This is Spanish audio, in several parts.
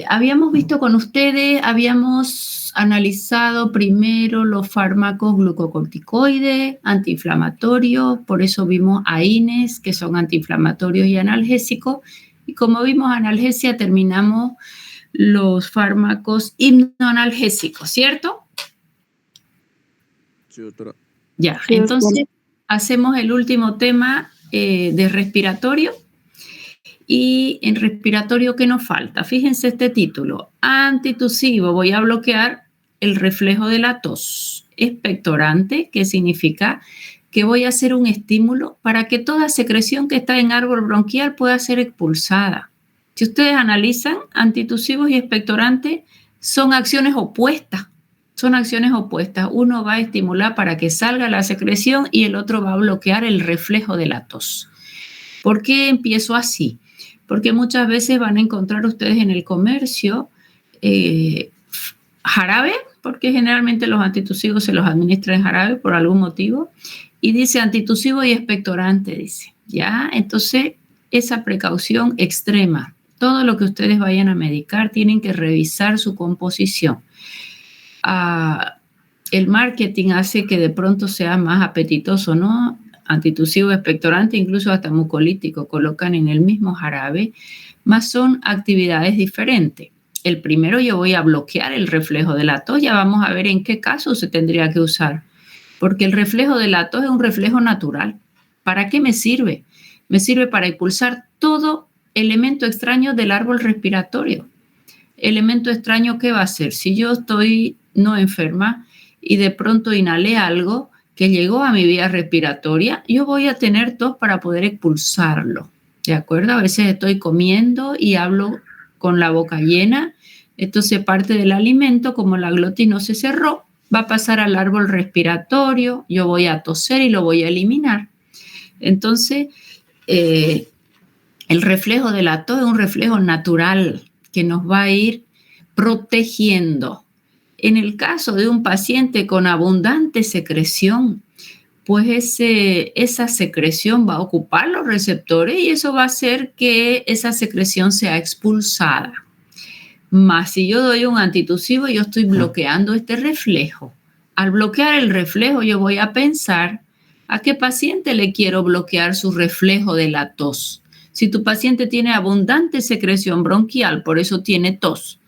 Habíamos visto con ustedes, habíamos analizado primero los fármacos glucocorticoides, antiinflamatorios, por eso vimos AINES, que son antiinflamatorios y analgésicos, y como vimos analgesia, terminamos los fármacos hipnoanalgésicos, ¿cierto? Sí, doctora. Ya, Sí, entonces doctora. hacemos el último tema de respiratorio. Y en respiratorio, ¿qué nos falta? Fíjense este título. Antitusivo, voy a bloquear el reflejo de la tos. Expectorante, que significa que voy a hacer un estímulo para que toda secreción que está en árbol bronquial pueda ser expulsada. Si ustedes analizan, antitusivos y expectorantes son acciones opuestas. Son acciones opuestas. Uno va a estimular para que salga la secreción y el otro va a bloquear el reflejo de la tos. ¿Por qué empiezo así? Porque muchas veces van a encontrar ustedes en el comercio jarabe, porque generalmente los antitusivos se los administran en jarabe por algún motivo, y dice antitusivo y expectorante, dice, ¿ya? Entonces, esa precaución extrema, todo lo que ustedes vayan a medicar tienen que revisar su composición. El marketing hace que de pronto sea más apetitoso, ¿no? Antitusivo, expectorante, incluso hasta mucolítico, colocan en el mismo jarabe, más son actividades diferentes. El primero, yo voy a bloquear el reflejo de la tos, ya vamos a ver en qué caso se tendría que usar, porque el reflejo de la tos es un reflejo natural. ¿Para qué me sirve? Me sirve para impulsar todo elemento extraño del árbol respiratorio. Elemento extraño, ¿qué va a hacer? Si yo estoy no enferma y de pronto inhalé algo que llegó a mi vía respiratoria, yo voy a tener tos para poder expulsarlo, ¿de acuerdo? A veces estoy comiendo y hablo con la boca llena, entonces parte del alimento, como la glotis no se cerró, va a pasar al árbol respiratorio, yo voy a toser y lo voy a eliminar. Entonces, el reflejo de la tos es un reflejo natural que nos va a ir protegiendo. En el caso de un paciente con abundante secreción, pues esa secreción va a ocupar los receptores y eso va a hacer que esa secreción sea expulsada. Más si yo doy un antitusivo, yo estoy bloqueando este reflejo. Al bloquear el reflejo, yo voy a pensar a qué paciente le quiero bloquear su reflejo de la tos. Si tu paciente tiene abundante secreción bronquial, por eso tiene tos,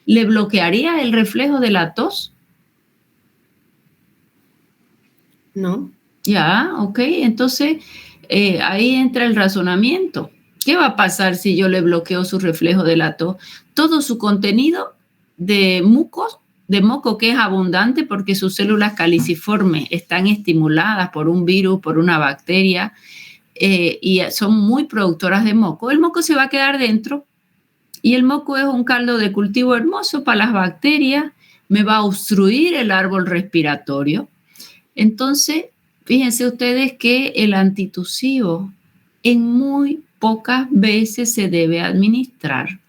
¿le bloquearía el reflejo de la tos? No. Ya, ok. Entonces, ahí entra el razonamiento. ¿Qué va a pasar si yo le bloqueo su reflejo de la tos? Todo su contenido de moco que es abundante porque sus células caliciformes están estimuladas por un virus, por una bacteria, y son muy productoras de moco. El moco se va a quedar dentro y el moco es un caldo de cultivo hermoso para las bacterias, me va a obstruir el árbol respiratorio. Entonces, fíjense ustedes que el antitusivo en muy pocas veces se debe administrar.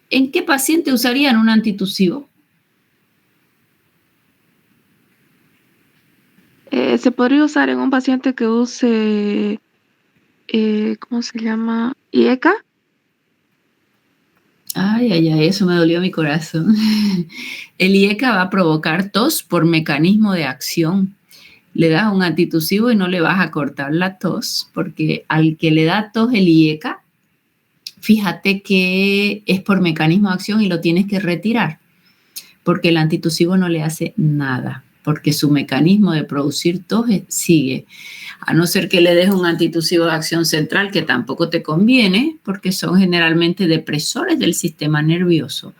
¿En qué paciente usarían un antitusivo? Se podría usar en un paciente que use, ¿cómo se llama? IECA. Ay, ay, ay, eso me dolió mi corazón. El IECA va a provocar tos por mecanismo de acción. Le das un antitusivo y no le vas a cortar la tos, porque al que le da tos el IECA, fíjate que es por mecanismo de acción y lo tienes que retirar, porque el antitusivo no le hace nada, porque su mecanismo de producir tos sigue. A no ser que le des un antitusivo de acción central, que tampoco te conviene, porque son generalmente depresores del sistema nervioso.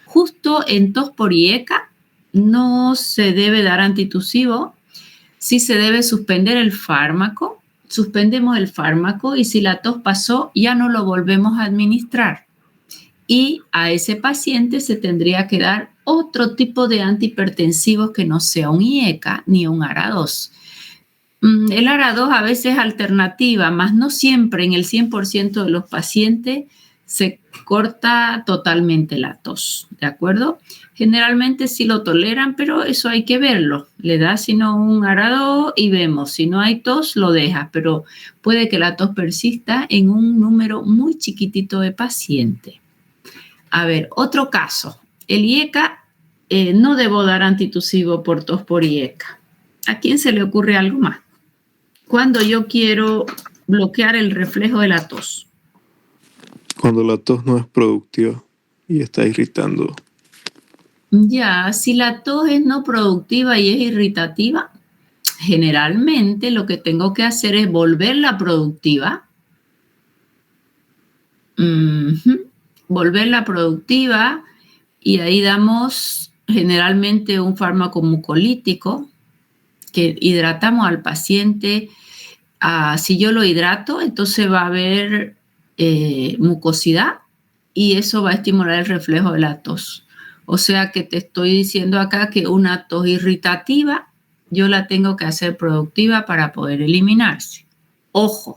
Justo en tos por IECA no se debe dar antitusivo, sí se debe suspender el fármaco, suspendemos el fármaco y si la tos pasó ya no lo volvemos a administrar. Y a ese paciente se tendría que dar otro tipo de antihipertensivos que no sea un IECA ni un ARA2. El ARA2 a veces es alternativa, más no siempre, en el 100% de los pacientes se corta totalmente la tos, ¿de acuerdo? Generalmente sí lo toleran, pero eso hay que verlo. Le das sino un ARA2 y vemos, si no hay tos lo dejas, pero puede que la tos persista en un número muy chiquitito de pacientes. A ver, otro caso. El IECA, no debo dar antitusivo por tos por IECA. ¿A quién se le ocurre algo más? Cuando yo quiero bloquear el reflejo de la tos. Cuando la tos no es productiva y está irritando. Ya, si la tos es no productiva y es irritativa, generalmente lo que tengo que hacer es volverla productiva. Volverla productiva, y ahí damos generalmente un fármaco mucolítico que hidratamos al paciente. Si yo lo hidrato, entonces va a haber mucosidad y eso va a estimular el reflejo de la tos. O sea que te estoy diciendo acá que una tos irritativa yo la tengo que hacer productiva para poder eliminarse. Ojo,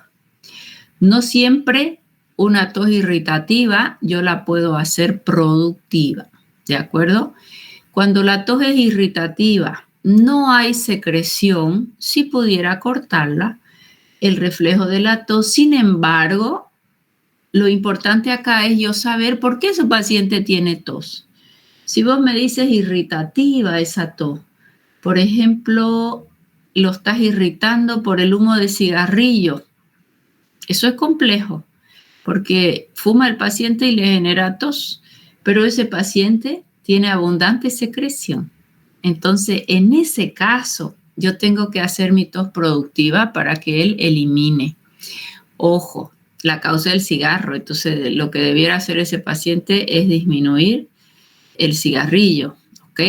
no siempre una tos irritativa yo la puedo hacer productiva, ¿de acuerdo? Cuando la tos es irritativa, no hay secreción, si pudiera cortarla, el reflejo de la tos. Sin embargo, lo importante acá es yo saber por qué su paciente tiene tos. Si vos me dices irritativa esa tos, por ejemplo, lo estás irritando por el humo de cigarrillo, eso es complejo, porque fuma el paciente y le genera tos, pero ese paciente tiene abundante secreción. Entonces, en ese caso, yo tengo que hacer mi tos productiva para que él elimine. Ojo, la causa del cigarro. Entonces, lo que debiera hacer ese paciente es disminuir el cigarrillo, ¿ok?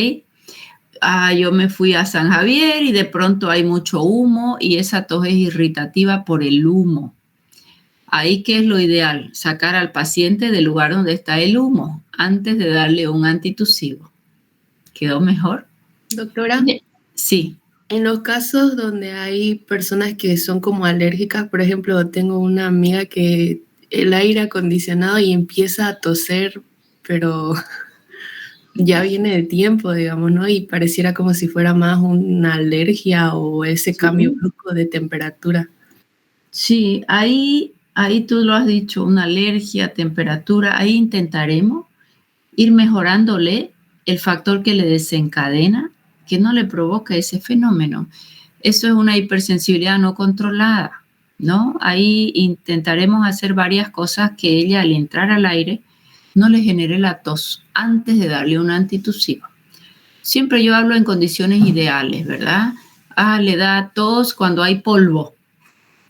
Yo me fui a San Javier y de pronto hay mucho humo y esa tos es irritativa por el humo. Ahí, ¿qué es lo ideal? Sacar al paciente del lugar donde está el humo antes de darle un antitusivo. ¿Quedó mejor? Doctora. Sí. En los casos donde hay personas que son como alérgicas, por ejemplo, tengo una amiga que el aire acondicionado y empieza a toser, pero ya viene de tiempo, digamos, ¿no? Y pareciera como si fuera más una alergia o ese cambio brusco de temperatura. Sí, ahí tú lo has dicho, una alergia, temperatura. Ahí intentaremos ir mejorándole el factor que le desencadena, que no le provoca ese fenómeno. Eso es una hipersensibilidad no controlada, ¿no? Ahí intentaremos hacer varias cosas que ella, al entrar al aire, no le genere la tos antes de darle un antitusivo. Siempre yo hablo en condiciones ideales, ¿verdad? Le da tos cuando hay polvo.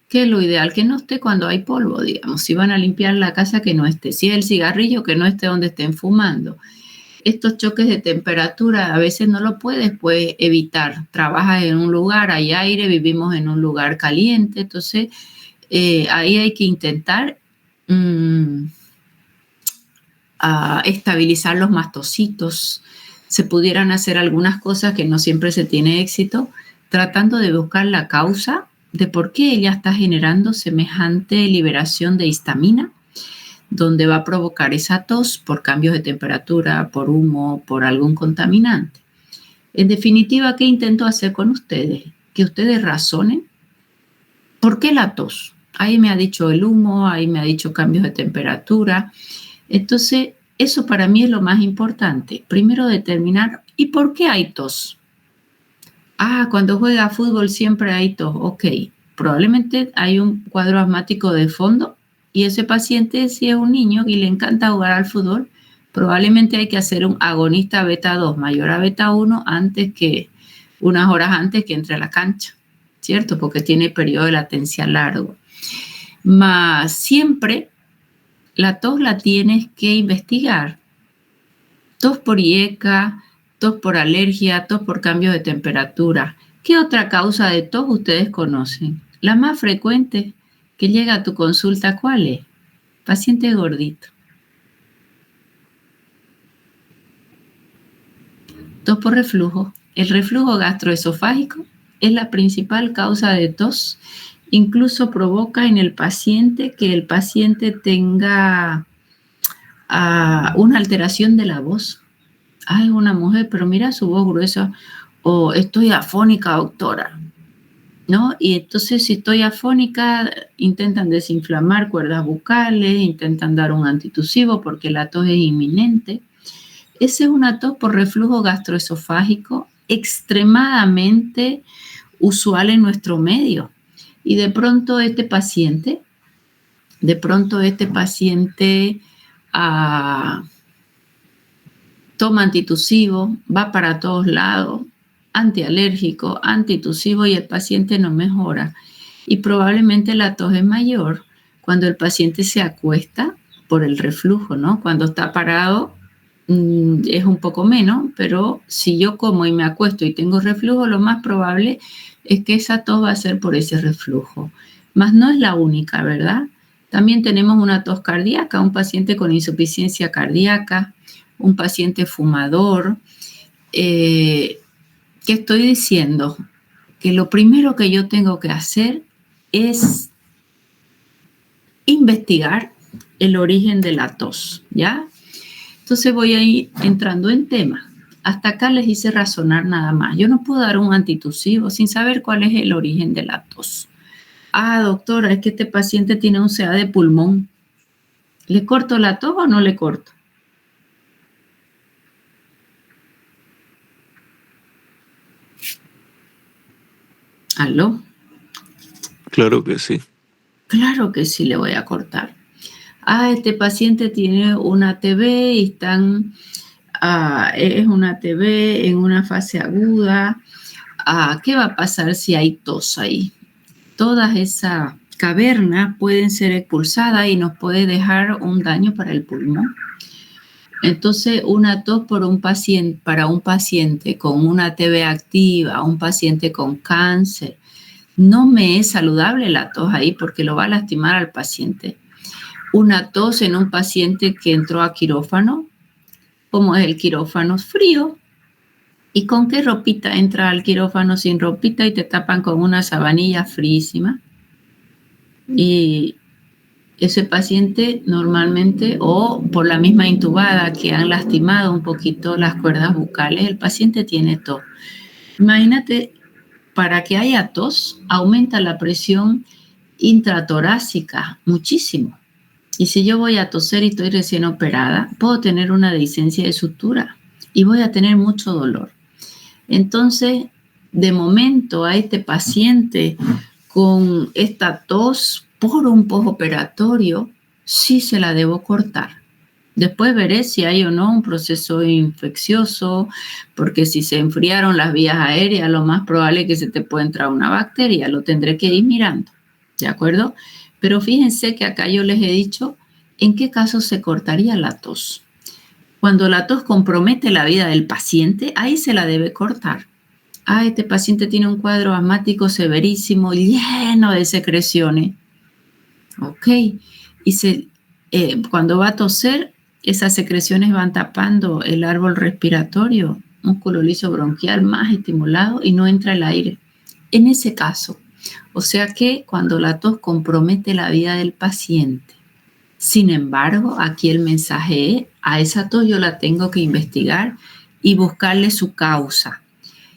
¿Qué es lo ideal? Que no esté cuando hay polvo, digamos. Si van a limpiar la casa, que no esté. Si es el cigarrillo, que no esté donde estén fumando. Estos choques de temperatura a veces no lo puedes evitar. Trabajas en un lugar, hay aire, vivimos en un lugar caliente. Entonces, ahí hay que intentar estabilizar los mastocitos. Se pudieran hacer algunas cosas que no siempre se tiene éxito, tratando de buscar la causa de por qué ella está generando semejante liberación de histamina, donde va a provocar esa tos por cambios de temperatura, por humo, por algún contaminante. En definitiva, ¿qué intento hacer con ustedes? Que ustedes razonen por qué la tos. Ahí me ha dicho el humo, ahí me ha dicho cambios de temperatura. Entonces, eso para mí es lo más importante. Primero determinar, ¿y por qué hay tos? Cuando juega fútbol siempre hay tos. Ok, probablemente hay un cuadro asmático de fondo y ese paciente, si es un niño y le encanta jugar al fútbol, probablemente hay que hacer un agonista beta 2 mayor a beta 1 unas horas antes que entre a la cancha, ¿cierto? Porque tiene periodo de latencia largo. Más siempre la tos la tienes que investigar. Tos por IECA, tos por alergia, tos por cambios de temperatura. ¿Qué otra causa de tos ustedes conocen? La más frecuente que llega a tu consulta, ¿cuál es? Paciente gordito. Tos por reflujo. El reflujo gastroesofágico es la principal causa de tos. Incluso provoca en el paciente que el paciente tenga una alteración de la voz. Una mujer, pero mira su voz gruesa. O estoy afónica, doctora. ¿no? Y entonces si estoy afónica, intentan desinflamar cuerdas bucales, intentan dar un antitusivo porque la tos es inminente. Esa es una tos por reflujo gastroesofágico extremadamente usual en nuestro medio. Y de pronto este paciente toma antitusivo, va para todos lados, antialérgico, antitusivo, y el paciente no mejora. Y probablemente la tos es mayor cuando el paciente se acuesta por el reflujo, ¿no? Cuando está parado es un poco menos, pero si yo como y me acuesto y tengo reflujo, lo más probable es que esa tos va a ser por ese reflujo. Mas no es la única, ¿verdad? También tenemos una tos cardíaca, un paciente con insuficiencia cardíaca, un paciente fumador. ¿Qué estoy diciendo? Que lo primero que yo tengo que hacer es investigar el origen de la tos, ¿ya? Entonces voy a ir entrando en tema. Hasta acá les hice razonar nada más. Yo no puedo dar un antitusivo sin saber cuál es el origen de la tos. Ah, doctora, es que este paciente tiene un CA de pulmón. ¿Le corto la tos o no le corto? ¿Aló? Claro que sí. Claro que sí le voy a cortar. Ah, este paciente tiene una TB y es una TB en una fase aguda. ¿Qué va a pasar si hay tos ahí? Todas esas cavernas pueden ser expulsadas y nos puede dejar un daño para el pulmón. Entonces, una tos para un paciente con una TB activa, un paciente con cáncer, no me es saludable la tos ahí porque lo va a lastimar al paciente. Una tos en un paciente que entró a quirófano, como es el quirófano frío, ¿y con qué ropita entra al quirófano sin ropita y te tapan con una sabanilla frísima? Y ese paciente normalmente, o por la misma intubada que han lastimado un poquito las cuerdas bucales, el paciente tiene tos. Imagínate, para que haya tos, aumenta la presión intratorácica muchísimo. Y si yo voy a toser y estoy recién operada, puedo tener una dehiscencia de sutura y voy a tener mucho dolor. Entonces, de momento a este paciente con esta tos por un postoperatorio, sí se la debo cortar. Después veré si hay o no un proceso infeccioso, porque si se enfriaron las vías aéreas, lo más probable es que se te pueda entrar una bacteria, lo tendré que ir mirando, ¿de acuerdo? Pero fíjense que acá yo les he dicho en qué caso se cortaría la tos. Cuando la tos compromete la vida del paciente, ahí se la debe cortar. Este paciente tiene un cuadro asmático severísimo, lleno de secreciones. Ok, y cuando va a toser, esas secreciones van tapando el árbol respiratorio, músculo liso bronquial más estimulado y no entra el aire. En ese caso, o sea que cuando la tos compromete la vida del paciente. Sin embargo, aquí el mensaje es, a esa tos yo la tengo que investigar y buscarle su causa.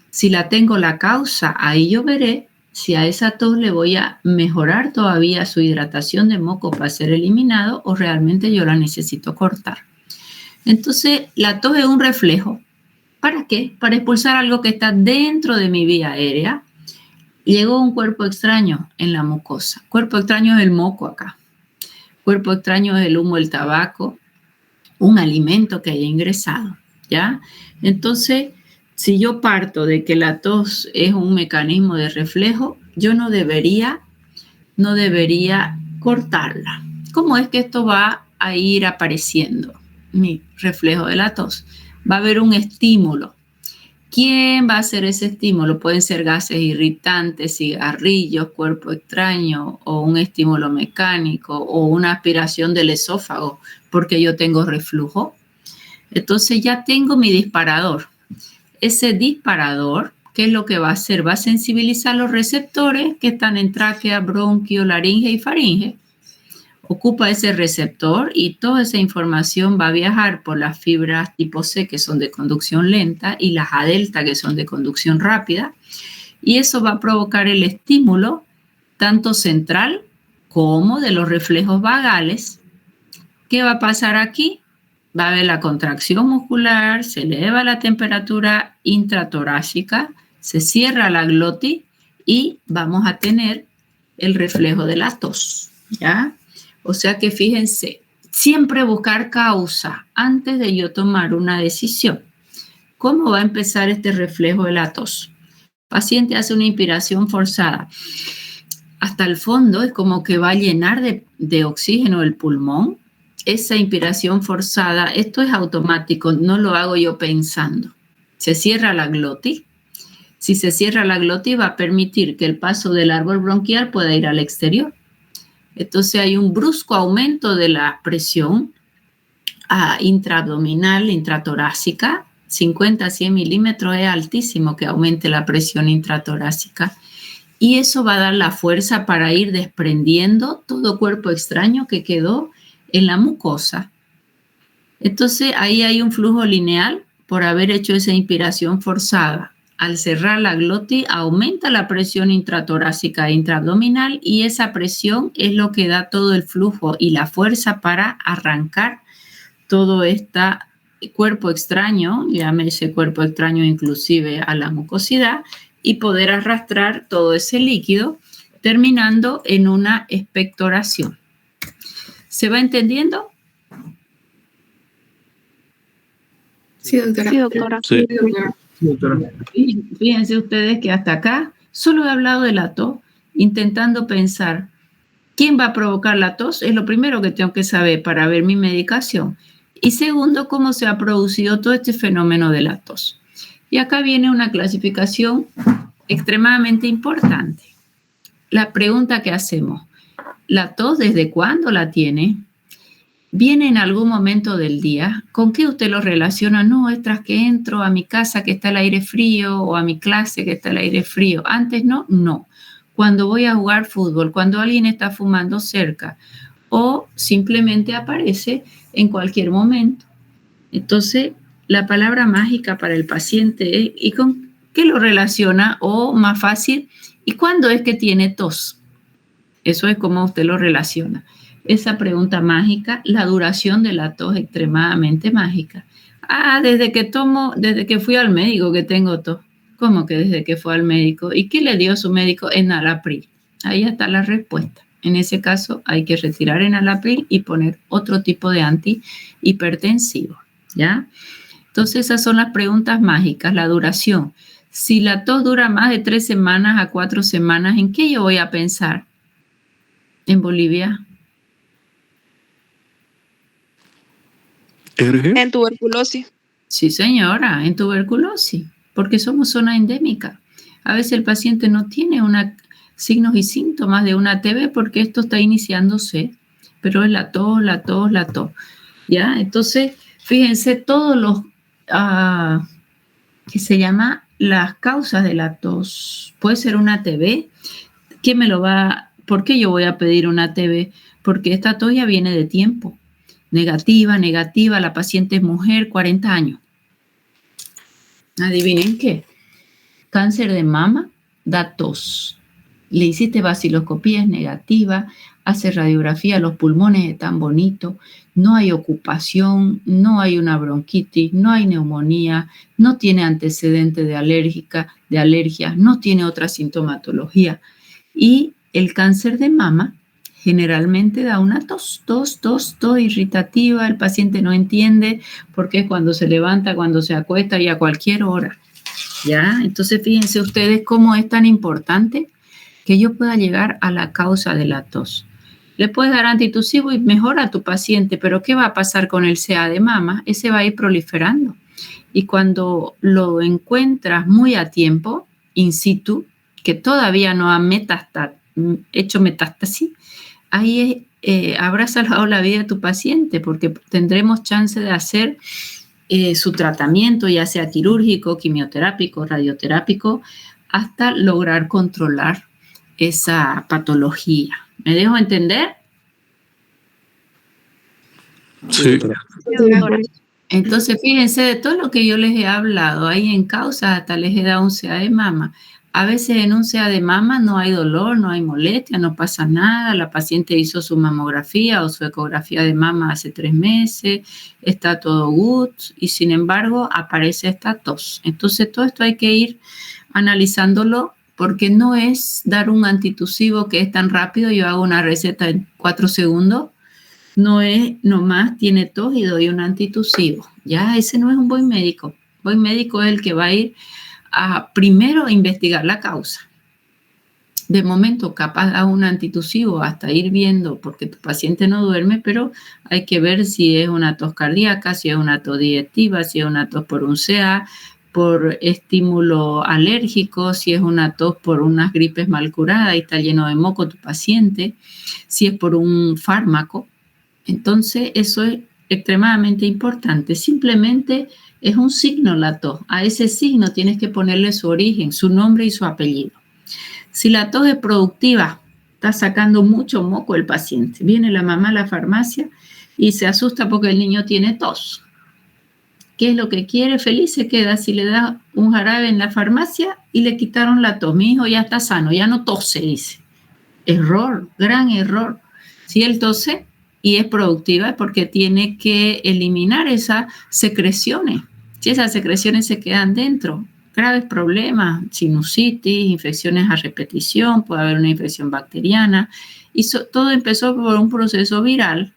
Si la tengo la causa, ahí yo veré si a esa tos le voy a mejorar todavía su hidratación de moco para ser eliminado o realmente yo la necesito cortar. Entonces, la tos es un reflejo. ¿Para qué? Para expulsar algo que está dentro de mi vía aérea. Llegó un cuerpo extraño en la mucosa. Cuerpo extraño es el moco acá. Cuerpo extraño es el humo del tabaco, un alimento que haya ingresado, ¿ya? Entonces, si yo parto de que la tos es un mecanismo de reflejo, yo no debería cortarla. ¿Cómo es que esto va a ir apareciendo? Mi reflejo de la tos. Va a haber un estímulo. ¿Quién va a hacer ese estímulo? Pueden ser gases irritantes, cigarrillos, cuerpo extraño o un estímulo mecánico o una aspiración del esófago porque yo tengo reflujo. Entonces ya tengo mi disparador. Ese disparador, ¿qué es lo que va a hacer? Va a sensibilizar los receptores que están en tráquea, bronquio, laringe y faringe. Ocupa ese receptor y toda esa información va a viajar por las fibras tipo C que son de conducción lenta y las A delta que son de conducción rápida y eso va a provocar el estímulo tanto central como de los reflejos vagales. ¿Qué va a pasar aquí? Va a haber la contracción muscular, se eleva la temperatura intratorácica, se cierra la glotis y vamos a tener el reflejo de la tos, ¿ya? O sea que fíjense, siempre buscar causa antes de yo tomar una decisión. ¿Cómo va a empezar este reflejo de la tos? El paciente hace una inspiración forzada. Hasta el fondo es como que va a llenar de oxígeno el pulmón. Esa inspiración forzada, esto es automático, no lo hago yo pensando. Se cierra la glotis. Si se cierra la glotis va a permitir que el paso del árbol bronquial pueda ir al exterior. Entonces hay un brusco aumento de la presión intraabdominal, intratorácica. 50 a 100 milímetros es altísimo que aumente la presión intratorácica. Y eso va a dar la fuerza para ir desprendiendo todo cuerpo extraño que quedó en la mucosa. Entonces ahí hay un flujo lineal por haber hecho esa inspiración forzada. Al cerrar la glotis aumenta la presión intratorácica e intraabdominal y esa presión es lo que da todo el flujo y la fuerza para arrancar todo este cuerpo extraño, llámese cuerpo extraño inclusive a la mucosidad, y poder arrastrar todo ese líquido terminando en una expectoración. ¿Se va entendiendo? Sí, doctora. Sí, doctora. Sí. Fíjense ustedes que hasta acá solo he hablado de la tos, intentando pensar quién va a provocar la tos. Es lo primero que tengo que saber para ver mi medicación. Y segundo, cómo se ha producido todo este fenómeno de la tos. Y acá viene una clasificación extremadamente importante. La pregunta que hacemos, ¿la tos desde cuándo la tiene? ¿Viene en algún momento del día? ¿Con qué usted lo relaciona? No, es tras que entro a mi casa que está el aire frío o a mi clase que está el aire frío. Antes no, no. Cuando voy a jugar fútbol, cuando alguien está fumando cerca o simplemente aparece en cualquier momento. Entonces, la palabra mágica para el paciente es ¿y con qué lo relaciona? O más fácil, ¿y cuándo es que tiene tos? Eso es como usted lo relaciona. Esa pregunta mágica, la duración de la tos extremadamente mágica. Desde que fui al médico que tengo tos. ¿Cómo que desde que fue al médico? ¿Y qué le dio su médico? Enalapril. Ahí está la respuesta. En ese caso hay que retirar enalapril y poner otro tipo de antihipertensivo, ¿ya? Entonces esas son las preguntas mágicas, la duración. Si la tos dura más de 3 semanas a 4 semanas, ¿en qué yo voy a pensar? ¿En Bolivia? ¿ERG? En tuberculosis. Sí, señora, en tuberculosis, porque somos zona endémica. A veces el paciente no tiene signos y síntomas de una TB porque esto está iniciándose, pero es la tos, ¿ya? Entonces, fíjense todos los, que se llama las causas de la tos. Puede ser una TB. ¿Por qué yo voy a pedir una TB? Porque esta tos ya viene de tiempo. Negativa, la paciente es mujer, 40 años. Adivinen qué. Cáncer de mama da tos. Le hiciste vaciloscopía, es negativa, hace radiografía, los pulmones están bonitos, no hay ocupación, no hay una bronquitis, no hay neumonía, no tiene antecedente de alergia, no tiene otra sintomatología. Y el cáncer de mama generalmente da una tos irritativa, el paciente no entiende porque es cuando se levanta, cuando se acuesta y a cualquier hora. ¿Ya? Entonces fíjense ustedes cómo es tan importante que yo pueda llegar a la causa de la tos. Le puedes dar antitusivo y mejora a tu paciente, pero ¿qué va a pasar con el CA de mama? Ese va a ir proliferando. Y cuando lo encuentras muy a tiempo, in situ, que todavía no ha hecho metástasis, ahí habrás salvado la vida de tu paciente porque tendremos chance de hacer su tratamiento, ya sea quirúrgico, quimioterápico, radioterápico, hasta lograr controlar esa patología. ¿Me dejo entender? Sí. Entonces, fíjense, de todo lo que yo les he hablado, ahí en causa hasta les he dado un CA de mama. A veces en un CA de mama no hay dolor, no hay molestia, no pasa nada. La paciente hizo su mamografía o su ecografía de mama hace 3 meses, está todo good y sin embargo aparece esta tos. Entonces todo esto hay que ir analizándolo porque no es dar un antitusivo que es tan rápido. Yo hago una receta en 4 segundos. No es nomás tiene tos y doy un antitusivo. Ya ese no es un buen médico. Buen médico es el que va a ir a primero investigar la causa. De momento capaz da un antitusivo hasta ir viendo porque tu paciente no duerme, pero hay que ver si es una tos cardíaca, si es una tos digestiva, si es una tos por un CA, por estímulo alérgico, si es una tos por unas gripes mal curadas y está lleno de moco tu paciente, si es por un fármaco. Entonces eso es extremadamente importante. Simplemente es un signo la tos. A ese signo tienes que ponerle su origen, su nombre y su apellido. Si la tos es productiva, está sacando mucho moco el paciente. Viene la mamá a la farmacia y se asusta porque el niño tiene tos. ¿Qué es lo que quiere? Feliz se queda si le da un jarabe en la farmacia y le quitaron la tos. Mi hijo ya está sano, ya no tose, dice. Error, gran error. Si él tose y es productiva es porque tiene que eliminar esas secreciones. Si esas secreciones se quedan dentro, graves problemas, sinusitis, infecciones a repetición, puede haber una infección bacteriana. Y todo empezó por un proceso viral.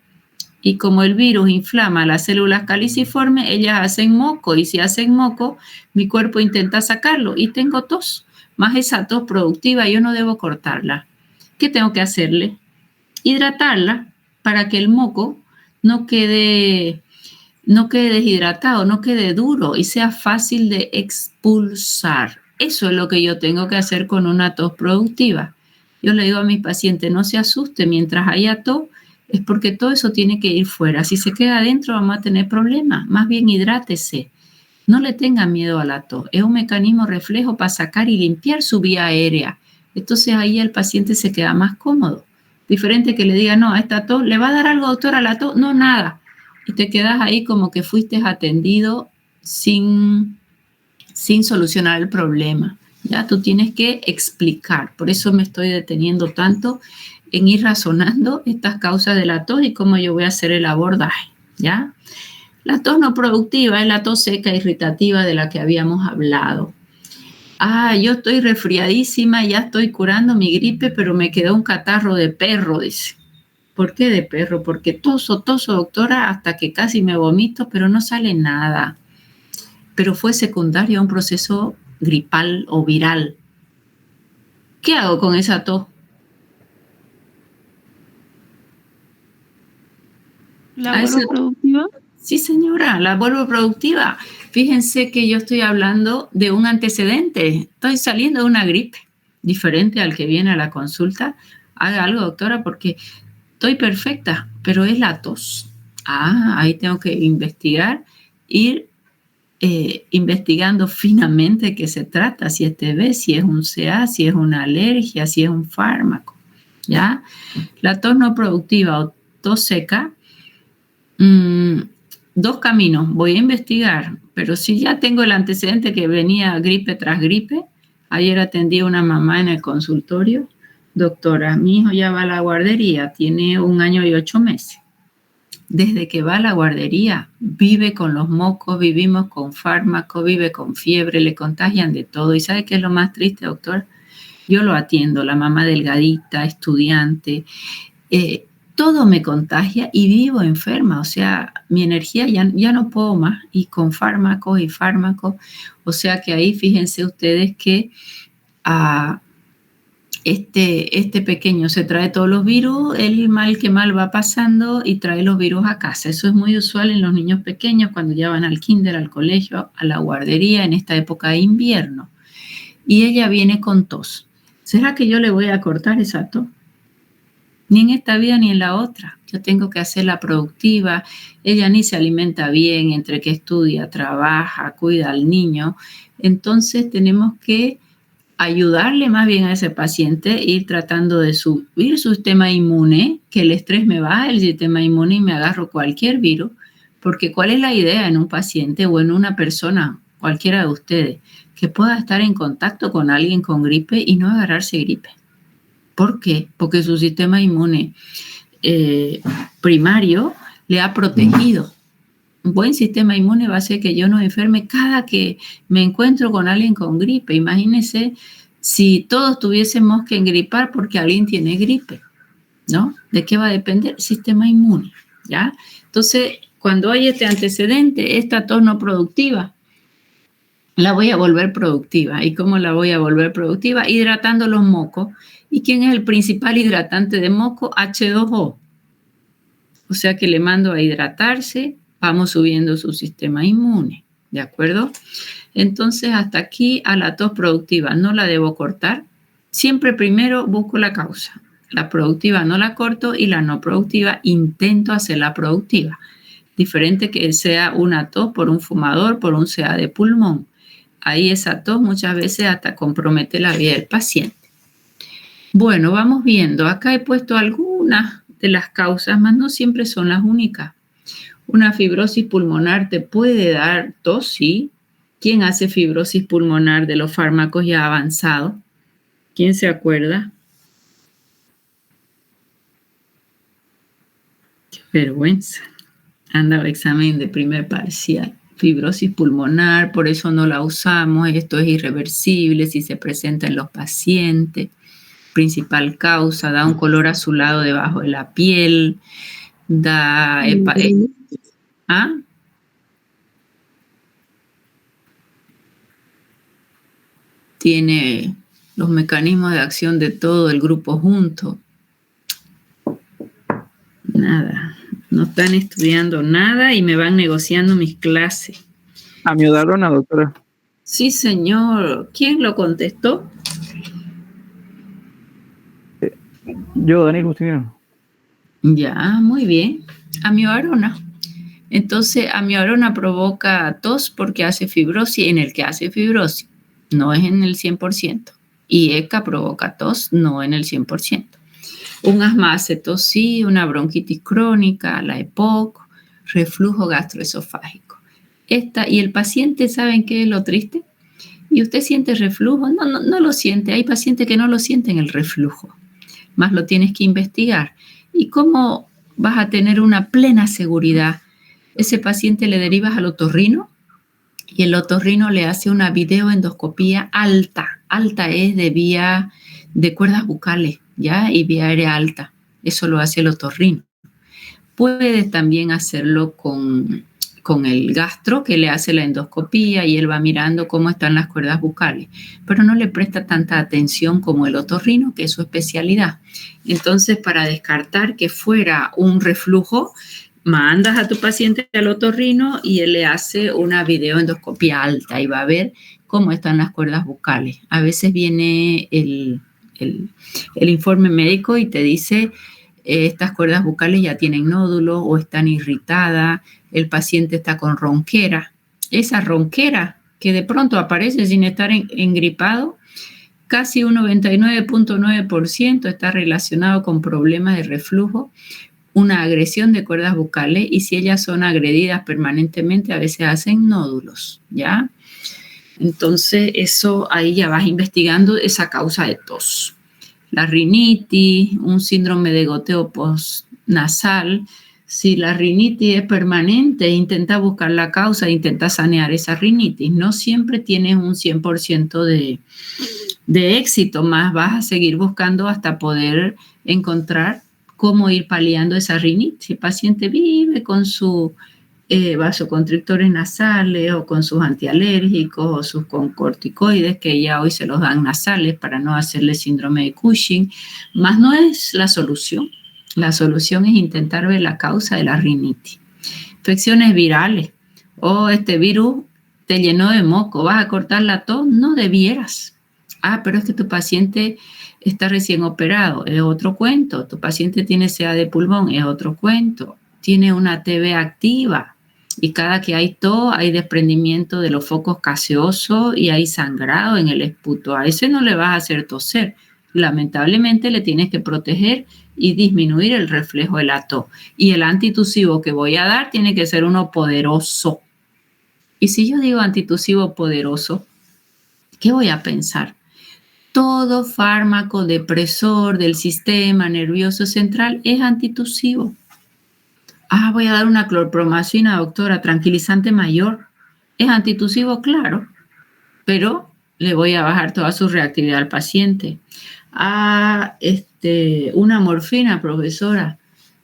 Y como el virus inflama las células caliciformes, ellas hacen moco. Y si hacen moco, mi cuerpo intenta sacarlo. Y tengo tos. Más esa tos productiva, yo no debo cortarla. ¿Qué tengo que hacerle? Hidratarla para que el moco no quede deshidratado, no quede duro y sea fácil de expulsar. Eso es lo que yo tengo que hacer con una tos productiva. Yo le digo a mis pacientes, no se asuste, mientras haya tos, es porque todo eso tiene que ir fuera. Si se queda adentro vamos a tener problemas. Más bien hidrátese. No le tenga miedo a la tos. Es un mecanismo reflejo para sacar y limpiar su vía aérea. Entonces ahí el paciente se queda más cómodo. Diferente que le diga, no, a esta tos, ¿le va a dar algo, doctora, a la tos? No, nada. Y te quedas ahí como que fuiste atendido sin solucionar el problema. Ya tú tienes que explicar. Por eso me estoy deteniendo tanto en ir razonando estas causas de la tos y cómo yo voy a hacer el abordaje, ¿ya? La tos no productiva es la tos seca irritativa de la que habíamos hablado. Yo estoy resfriadísima, ya estoy curando mi gripe, pero me quedó un catarro de perro, dice. ¿Por qué de perro? Porque toso, doctora, hasta que casi me vomito, pero no sale nada. Pero fue secundario a un proceso gripal o viral. ¿Qué hago con esa tos? ¿La vuelvo productiva? Sí, señora, la vuelvo productiva. Fíjense que yo estoy hablando de un antecedente. Estoy saliendo de una gripe diferente al que viene a la consulta. Haga algo, doctora, porque estoy perfecta, pero es la tos. Ahí tengo que investigar, ir investigando finamente qué se trata, si es TB, si es un CA, si es una alergia, si es un fármaco, ¿ya? La tos no productiva o tos seca, 2 caminos, voy a investigar, pero si ya tengo el antecedente que venía gripe tras gripe, ayer atendí a una mamá en el consultorio, doctora, mi hijo ya va a la guardería, tiene 1 año y 8 meses. Desde que va a la guardería, vive con los mocos, vivimos con fármacos, vive con fiebre, le contagian de todo. ¿Y sabe qué es lo más triste, doctor? Yo lo atiendo, la mamá delgadita, estudiante, todo me contagia y vivo enferma. O sea, mi energía ya no puedo más y con fármacos y fármacos. O sea que ahí fíjense ustedes que este pequeño se trae todos los virus, el mal que mal va pasando y trae los virus a casa. Eso es muy usual en los niños pequeños cuando ya van al kinder, al colegio, a la guardería en esta época de invierno. Y ella viene con tos. ¿Será que yo le voy a cortar esa tos? Ni en esta vida ni en la otra. Yo tengo que hacerla productiva. Ella ni se alimenta bien, entre que estudia, trabaja, cuida al niño. Entonces tenemos que ayudarle más bien a ese paciente, ir tratando de subir su sistema inmune, que el estrés me baja el sistema inmune y me agarro cualquier virus, porque ¿cuál es la idea en un paciente o en una persona cualquiera de ustedes, que pueda estar en contacto con alguien con gripe y no agarrarse gripe. ¿Por qué? Porque su sistema inmune primario le ha protegido. Un buen sistema inmune va a hacer que yo no enferme cada que me encuentro con alguien con gripe. Imagínense si todos tuviésemos que engripar porque alguien tiene gripe, ¿no? ¿De qué va a depender? El sistema inmune, ¿ya? Entonces, cuando hay este antecedente, esta tos no productiva, la voy a volver productiva. ¿Y cómo la voy a volver productiva? Hidratando los mocos. ¿Y quién es el principal hidratante de moco? H2O. O sea que le mando a hidratarse, vamos subiendo su sistema inmune, ¿de acuerdo? Entonces, hasta aquí a la tos productiva no la debo cortar. Siempre primero busco la causa. La productiva no la corto y la no productiva intento hacerla productiva. Diferente que sea una tos por un fumador, por un CA de pulmón. Ahí esa tos muchas veces hasta compromete la vida del paciente. Bueno, vamos viendo. Acá he puesto algunas de las causas, mas no siempre son las únicas. Una fibrosis pulmonar te puede dar tos, sí. ¿Quién hace fibrosis pulmonar de los fármacos ya avanzados? ¿Quién se acuerda? Qué vergüenza. Anda examen de primer parcial. Fibrosis pulmonar, por eso no la usamos. Esto es irreversible si se presenta en los pacientes. Principal causa, da un color azulado debajo de la piel, da... ¿Ah? Tiene los mecanismos de acción de todo el grupo junto. Nada, no están estudiando nada y me van negociando mis clases. Amiodarona, doctora. Sí, señor. ¿Quién lo contestó? Yo, Daniel Justiniano. Ya, muy bien. Amiodarona. Entonces, amiodarona provoca tos porque hace fibrosis, en el que hace fibrosis, no es en el 100%. Y ECA provoca tos, no en el 100%. Un asma hace tos, sí, una bronquitis crónica, la EPOC, reflujo gastroesofágico. Y el paciente, ¿saben qué es lo triste? ¿Y usted siente reflujo? No lo siente. Hay pacientes que no lo sienten el reflujo, más lo tienes que investigar. ¿Y cómo vas a tener una plena seguridad? Ese paciente le derivas al otorrino y el otorrino le hace una videoendoscopía alta. Alta es de vía de cuerdas bucales, ¿ya? Y vía aérea alta. Eso lo hace el otorrino. Puedes también hacerlo con el gastro, que le hace la endoscopía y él va mirando cómo están las cuerdas bucales, pero no le presta tanta atención como el otorrino, que es su especialidad. Entonces, para descartar que fuera un reflujo, mandas a tu paciente al otorrino y él le hace una videoendoscopía alta y va a ver cómo están las cuerdas bucales. A veces viene el informe médico y te dice estas cuerdas bucales ya tienen nódulos o están irritadas, el paciente está con ronquera. Esa ronquera que de pronto aparece sin estar engripado, casi un 99.9% está relacionado con problemas de reflujo, una agresión de cuerdas bucales, y si ellas son agredidas permanentemente, a veces hacen nódulos, ¿ya? Entonces, eso ahí ya vas investigando esa causa de tos. La rinitis, un síndrome de goteo postnasal. Si la rinitis es permanente, intenta buscar la causa, intenta sanear esa rinitis. No siempre tienes un 100% de éxito, más vas a seguir buscando hasta poder encontrar cómo ir paliando esa rinitis. El paciente vive con sus vasoconstrictores nasales o con sus antialérgicos o sus corticoides, que ya hoy se los dan nasales para no hacerle síndrome de Cushing, más no es la solución. La solución es intentar ver la causa de la rinitis. Infecciones virales. Este virus te llenó de moco, ¿vas a cortar la tos? No debieras. Pero es que tu paciente está recién operado, es otro cuento. Tu paciente tiene CA de pulmón, es otro cuento. Tiene una TB activa y cada que hay tos hay desprendimiento de los focos gaseosos y hay sangrado en el esputo. A ese no le vas a hacer toser. Lamentablemente le tienes que proteger y disminuir el reflejo de la tos. Y el antitusivo que voy a dar tiene que ser uno poderoso. Y si yo digo antitusivo poderoso, ¿qué voy a pensar? Todo fármaco depresor del sistema nervioso central es antitusivo. Voy a dar una clorpromazina, doctora, tranquilizante mayor. Es antitusivo, claro, pero le voy a bajar toda su reactividad al paciente. Una morfina, profesora.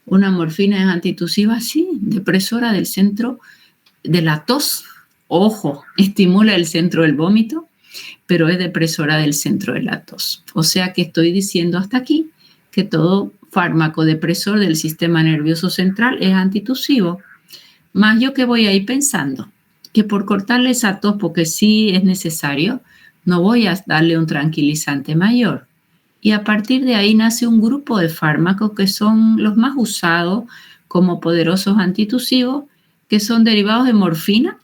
Una morfina es antitusiva, sí, depresora del centro de la tos. Ojo, estimula el centro del vómito, pero es depresora del centro de la tos. O sea que estoy diciendo hasta aquí que todo fármaco depresor del sistema nervioso central es antitusivo. Más yo que voy a ir pensando que por cortarle esa tos, porque sí es necesario, no voy a darle un tranquilizante mayor. Y a partir de ahí nace un grupo de fármacos que son los más usados como poderosos antitusivos, que son derivados de morfina,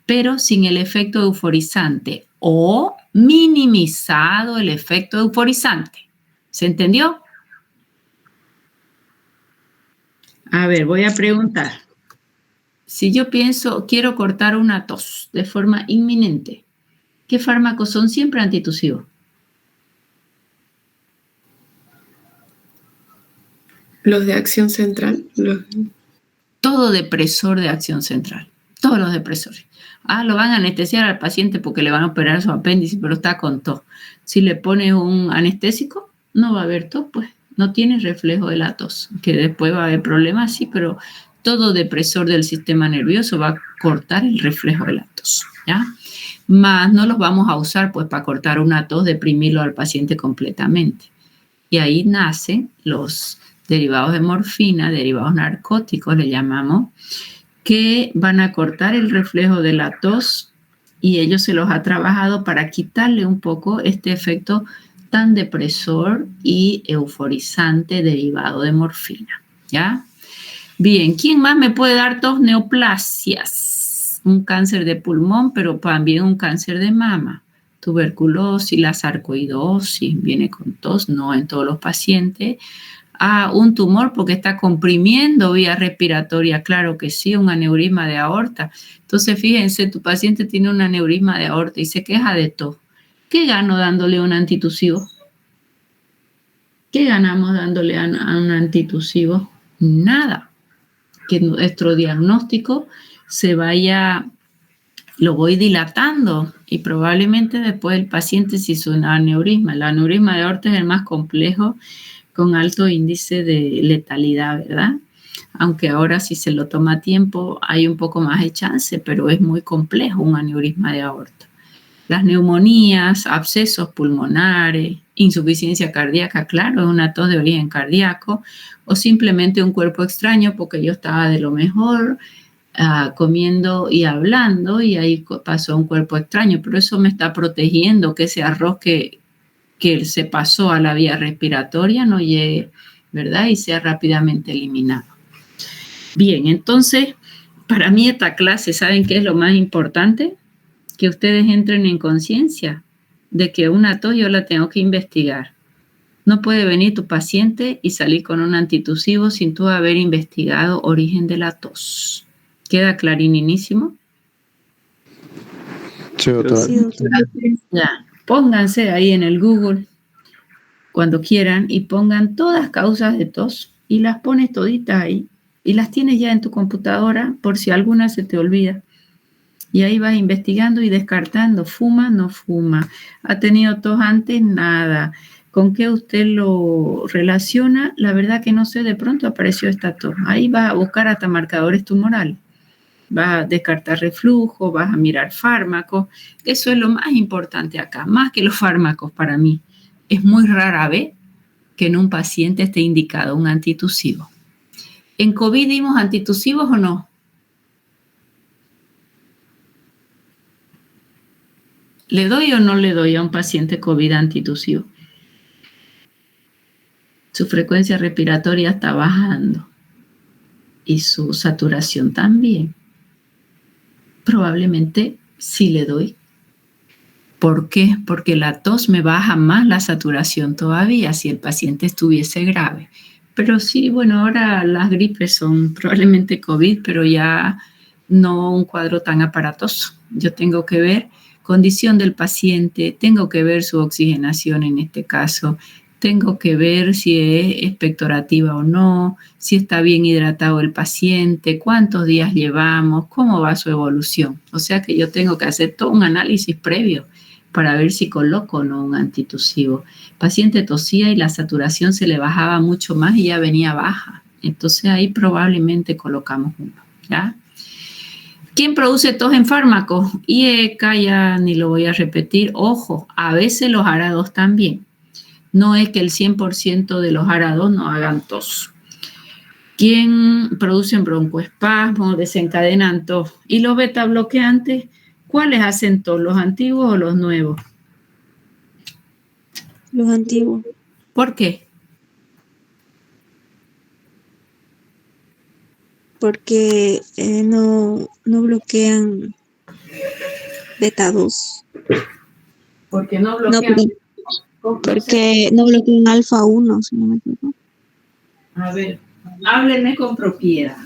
pero sin el efecto euforizante o minimizado el efecto euforizante. ¿Se entendió? A ver, voy a preguntar. Si yo quiero cortar una tos de forma inminente, ¿qué fármacos son siempre antitusivos? Los de acción central. Todo depresor de acción central. Todos los depresores. Lo van a anestesiar al paciente porque le van a operar su apéndice, pero está con tos. Si le pones un anestésico, no va a haber tos, pues. No tiene reflejo de la tos. Que después va a haber problemas, sí, pero todo depresor del sistema nervioso va a cortar el reflejo de la tos, ¿ya? Más no los vamos a usar, pues, para cortar una tos, deprimirlo al paciente completamente. Y ahí nacen los derivados de morfina, derivados narcóticos, le llamamos, que van a cortar el reflejo de la tos y ellos se los ha trabajado para quitarle un poco este efecto tan depresor y euforizante derivado de morfina, ¿ya? Bien, ¿quién más me puede dar tos? Neoplasias, un cáncer de pulmón, pero también un cáncer de mama. Tuberculosis, la sarcoidosis, viene con tos, no en todos los pacientes. Un tumor porque está comprimiendo vía respiratoria, claro que sí, un aneurisma de aorta. Entonces, fíjense, tu paciente tiene un aneurisma de aorta y se queja de tos. ¿Qué gano dándole un antitusivo? ¿Qué ganamos dándole a un antitusivo? Nada. Que nuestro diagnóstico lo voy dilatando y probablemente después el paciente se hizo un aneurisma. El aneurisma de aorta es el más complejo, con alto índice de letalidad, ¿verdad? Aunque ahora si se lo toma a tiempo hay un poco más de chance, pero es muy complejo un aneurisma de aorta. Las neumonías, abscesos pulmonares, insuficiencia cardíaca, claro, es una tos de origen cardíaco, o simplemente un cuerpo extraño porque yo estaba de lo mejor comiendo y hablando y ahí pasó un cuerpo extraño, pero eso me está protegiendo que ese arroz que se pasó a la vía respiratoria no llegue, ¿verdad? Y sea rápidamente eliminado. Bien, entonces, para mí esta clase, ¿saben qué es lo más importante? Que ustedes entren en conciencia de que una tos yo la tengo que investigar. No puede venir tu paciente y salir con un antitusivo sin tú haber investigado origen de la tos. ¿Queda clarinísimo? Sí, doctora. Sí, doctora. Ya. Pónganse ahí en el Google cuando quieran y pongan todas causas de tos y las pones toditas ahí y las tienes ya en tu computadora por si alguna se te olvida. Y ahí vas investigando y descartando. ¿Fuma? No fuma. ¿Ha tenido tos antes? Nada. ¿Con qué usted lo relaciona? La verdad que no sé, de pronto apareció esta tos. Ahí vas a buscar hasta marcadores tumorales. Vas a descartar reflujo, vas a mirar fármacos. Eso es lo más importante acá, más que los fármacos para mí. Es muy rara vez que en un paciente esté indicado un antitusivo. ¿En COVID dimos antitusivos o no? ¿Le doy o no le doy a un paciente COVID antitusivo? Su frecuencia respiratoria está bajando y su saturación también. Probablemente sí le doy. ¿Por qué? Porque la tos me baja más la saturación todavía si el paciente estuviese grave. Pero sí, bueno, ahora las gripes son probablemente COVID, pero ya no un cuadro tan aparatoso. Yo tengo que ver condición del paciente, tengo que ver su oxigenación en este caso, tengo que ver si es expectorativa o no, si está bien hidratado el paciente, cuántos días llevamos, cómo va su evolución. O sea que yo tengo que hacer todo un análisis previo para ver si coloco o no un antitusivo. El paciente tosía y la saturación se le bajaba mucho más y ya venía baja. Entonces ahí probablemente colocamos uno, ¿ya? ¿Quién produce tos en fármacos? IECA, ya ni lo voy a repetir. Ojo, a veces los ARA2 también. No es que el 100% de los ARA2 no hagan tos. ¿Quién produce broncoespasmo, desencadenan tos? ¿Y los beta bloqueantes? ¿Cuáles hacen tos, los antiguos o los nuevos? Los antiguos. ¿Por qué? Porque no bloquean beta 2. Porque no No, bloquean. porque no bloquean alfa 1, si no me equivoco. A ver, háblenme con propiedad.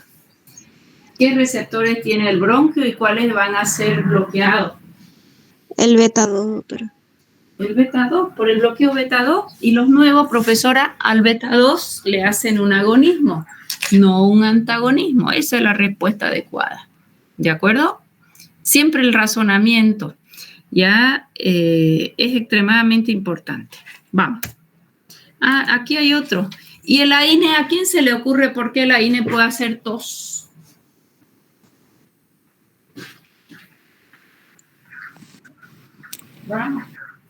¿Qué receptores tiene el bronquio y cuáles van a ser bloqueados? El beta 2, doctora. El beta 2, por el bloqueo beta 2. Y los nuevos, profesora, al beta 2 le hacen un agonismo, no un antagonismo. Esa es la respuesta adecuada. ¿De acuerdo? Siempre el razonamiento ya es extremadamente importante. Vamos. Aquí hay otro. ¿Y el AINE? ¿A quién se le ocurre por qué el AINE puede hacer tos? Vamos.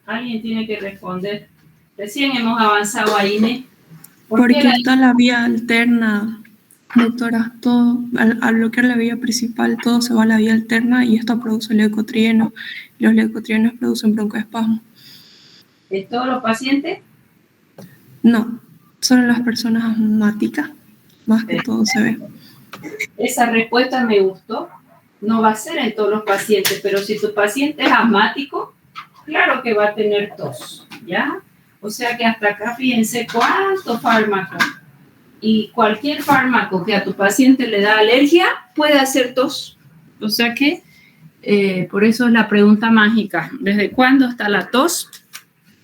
Alguien tiene que responder. Recién hemos avanzado a INE. Porque está la vía alterna, doctora. Todo, al bloquear la vía principal, todo se va a la vía alterna y esto produce leucotrieno. Los leucotrienos producen broncoespasmo. ¿En todos los pacientes? No, solo en las personas asmáticas, más que todo se ve. Esa respuesta me gustó. No va a ser en todos los pacientes, pero si tu paciente es asmático, claro que va a tener tos, ¿ya? O sea que hasta acá fíjense cuántos fármacos. Y cualquier fármaco que a tu paciente le da alergia puede hacer tos. O sea que por eso es la pregunta mágica. ¿Desde cuándo está la tos?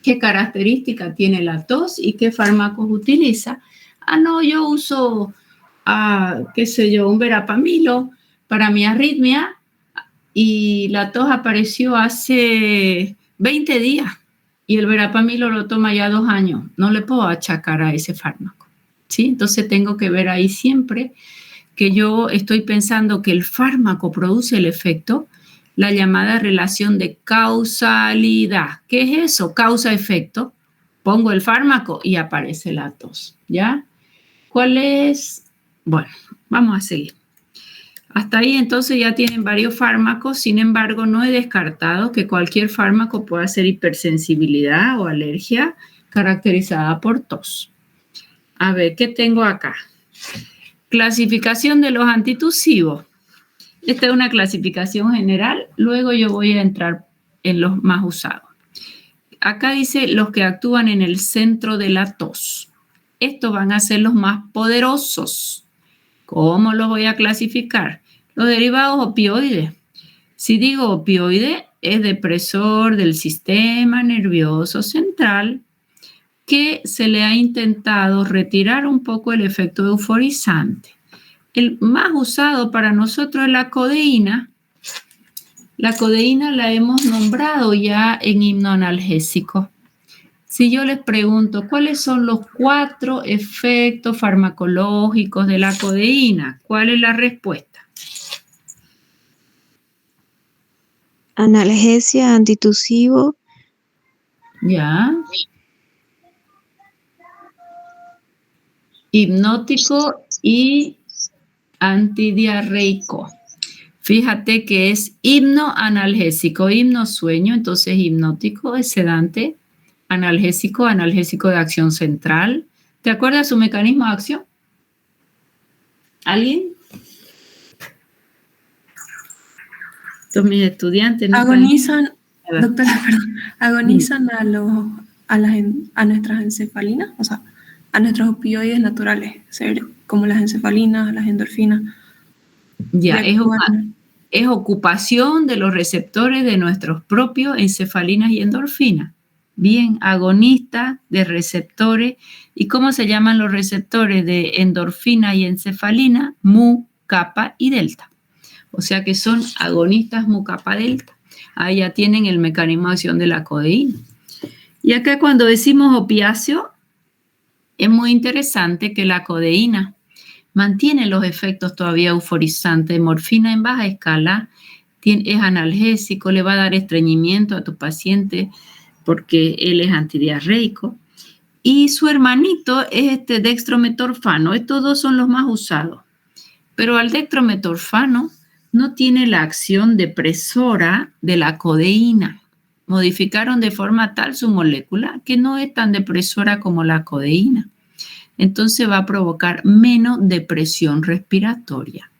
¿Qué característica tiene la tos y qué fármacos utiliza? No, yo uso, qué sé yo, un verapamilo para mi arritmia y la tos apareció hace 20 días y el verapamilo lo toma ya 2 años. No le puedo achacar a ese fármaco, ¿sí? Entonces tengo que ver ahí siempre que yo estoy pensando que el fármaco produce el efecto, la llamada relación de causalidad. ¿Qué es eso? Causa-efecto. Pongo el fármaco y aparece la tos, ¿ya? ¿Cuál es? Bueno, vamos a seguir. Hasta ahí entonces ya tienen varios fármacos, sin embargo no he descartado que cualquier fármaco pueda ser hipersensibilidad o alergia caracterizada por tos. A ver, ¿qué tengo acá? Clasificación de los antitusivos. Esta es una clasificación general, luego yo voy a entrar en los más usados. Acá dice los que actúan en el centro de la tos. Estos van a ser los más poderosos. ¿Cómo los voy a clasificar? Los derivados opioides. Si digo opioide, es depresor del sistema nervioso central que se le ha intentado retirar un poco el efecto euforizante. El más usado para nosotros es la codeína. La codeína la hemos nombrado ya en hipnoanalgésico. Si yo les pregunto, ¿cuáles son los 4 efectos farmacológicos de la codeína? ¿Cuál es la respuesta? Analgesia, antitusivo. Ya. Hipnótico y antidiarreico. Fíjate que es hipnoanalgésico, hipnosueño, entonces hipnótico es sedante, analgésico de acción central. ¿Te acuerdas su mecanismo de acción? ¿Alguien? Todos mis estudiantes no Agonizan, pueden... doctora, perdón, agonizan a nuestras encefalinas, o sea, a nuestros opioides naturales, como las encefalinas, las endorfinas. Ya, es es ocupación de los receptores de nuestros propios encefalinas y endorfinas. Bien, agonista de receptores. ¿Y cómo se llaman los receptores de endorfina y encefalina? Mu, kappa y delta. O sea que son agonistas mu, kappa, delta. Ahí ya tienen el mecanismo de acción de la codeína. Y acá cuando decimos opiáceo, es muy interesante que la codeína mantiene los efectos todavía euforizantes. Morfina en baja escala es analgésico, le va a dar estreñimiento a tu paciente porque él es antidiarreico. Y su hermanito es dextrometorfano. Estos dos son los más usados. Pero al dextrometorfano no tiene la acción depresora de la codeína. Modificaron de forma tal su molécula que no es tan depresora como la codeína. Entonces va a provocar menos depresión respiratoria.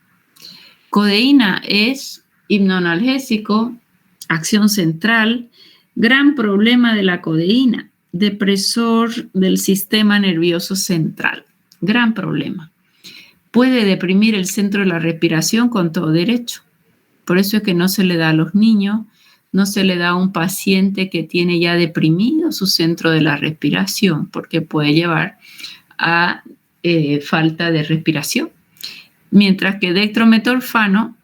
Codeína es hipnoanalgésico, acción central, gran problema de la codeína, depresor del sistema nervioso central, gran problema. Puede deprimir el centro de la respiración con todo derecho. Por eso es que no se le da a los niños, no se le da a un paciente que tiene ya deprimido su centro de la respiración, porque puede llevar a falta de respiración. Mientras que dextrometorfano,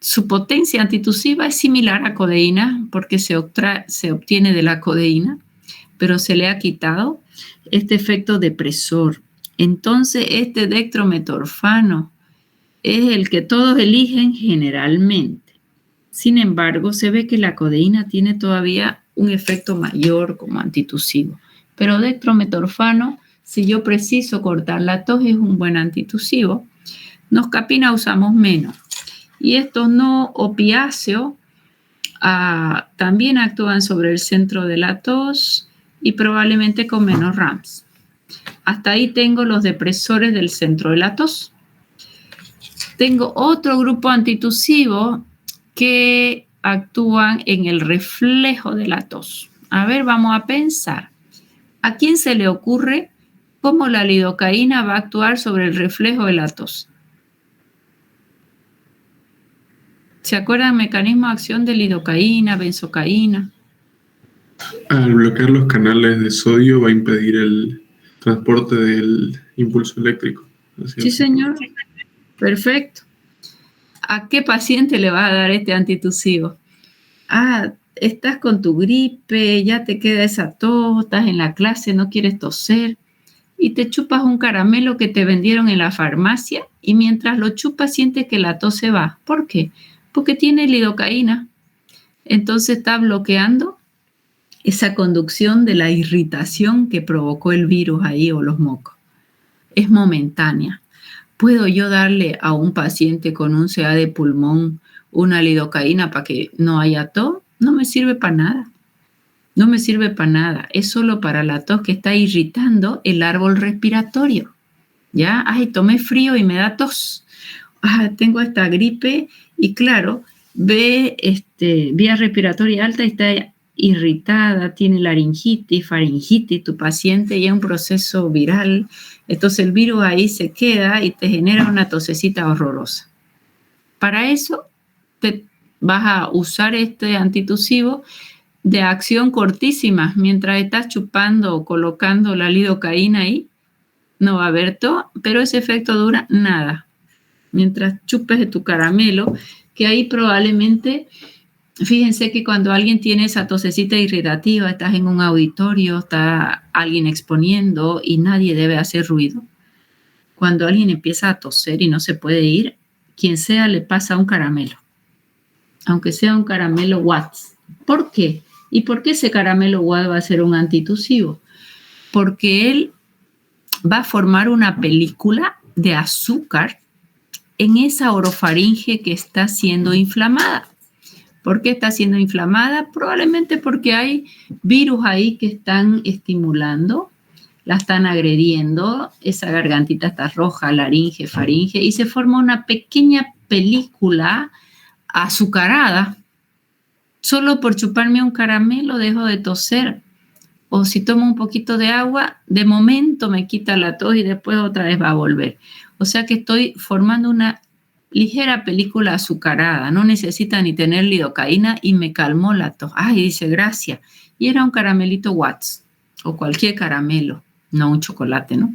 su potencia antitusiva es similar a codeína porque se obtiene de la codeína, pero se le ha quitado este efecto depresor. Entonces, este dextrometorfano es el que todos eligen generalmente. Sin embargo, se ve que la codeína tiene todavía un efecto mayor como antitusivo. Pero dextrometorfano, si yo preciso cortar la tos, es un buen antitusivo. Noscapina usamos menos. Y estos no opiáceos también actúan sobre el centro de la tos y probablemente con menos RAMS. Hasta ahí tengo los depresores del centro de la tos. Tengo otro grupo antitusivo que actúan en el reflejo de la tos. A ver, vamos a pensar. ¿A quién se le ocurre cómo la lidocaína va a actuar sobre el reflejo de la tos? ¿Se acuerdan el mecanismo de acción de lidocaína, benzocaína? Al bloquear los canales de sodio va a impedir el transporte del impulso eléctrico. Sí, señor. Perfecto. ¿A qué paciente le va a dar este antitusivo? Estás con tu gripe, ya te queda esa tos, estás en la clase, no quieres toser y te chupas un caramelo que te vendieron en la farmacia y mientras lo chupas sientes que la tos se va. ¿Por qué? Porque tiene lidocaína. Entonces está bloqueando esa conducción de la irritación que provocó el virus ahí o los mocos. Es momentánea. ¿Puedo yo darle a un paciente con un CA de pulmón una lidocaína para que no haya tos? No me sirve para nada. No me sirve para nada. Es solo para la tos que está irritando el árbol respiratorio. ¿Ya? Tomé frío y me da tos. Tengo esta gripe y claro, ve vía respiratoria alta y está irritada, tiene laringitis, faringitis, tu paciente y es un proceso viral. Entonces el virus ahí se queda y te genera una tosecita horrorosa. Para eso te vas a usar este antitusivo de acción cortísima. Mientras estás chupando o colocando la lidocaína ahí, no va a haber tos, pero ese efecto dura nada. Mientras chupes tu caramelo, que ahí probablemente, fíjense que cuando alguien tiene esa tosecita irritativa, estás en un auditorio, está alguien exponiendo y nadie debe hacer ruido. Cuando alguien empieza a toser y no se puede ir, quien sea le pasa un caramelo, aunque sea un caramelo Watts. ¿Por qué? ¿Y por qué ese caramelo Watts va a ser un antitusivo? Porque él va a formar una película de azúcar en esa orofaringe que está siendo inflamada. ¿Por qué está siendo inflamada? Probablemente porque hay virus ahí que están estimulando, la están agrediendo, esa gargantita está roja, laringe, faringe, y se forma una pequeña película azucarada. Solo por chuparme un caramelo dejo de toser. O si tomo un poquito de agua, de momento me quita la tos y después otra vez va a volver. O sea que estoy formando una ligera película azucarada, no necesita ni tener lidocaína y me calmó la tos. Ay, dice, gracias. Y era un caramelito Watts o cualquier caramelo, no un chocolate, ¿no?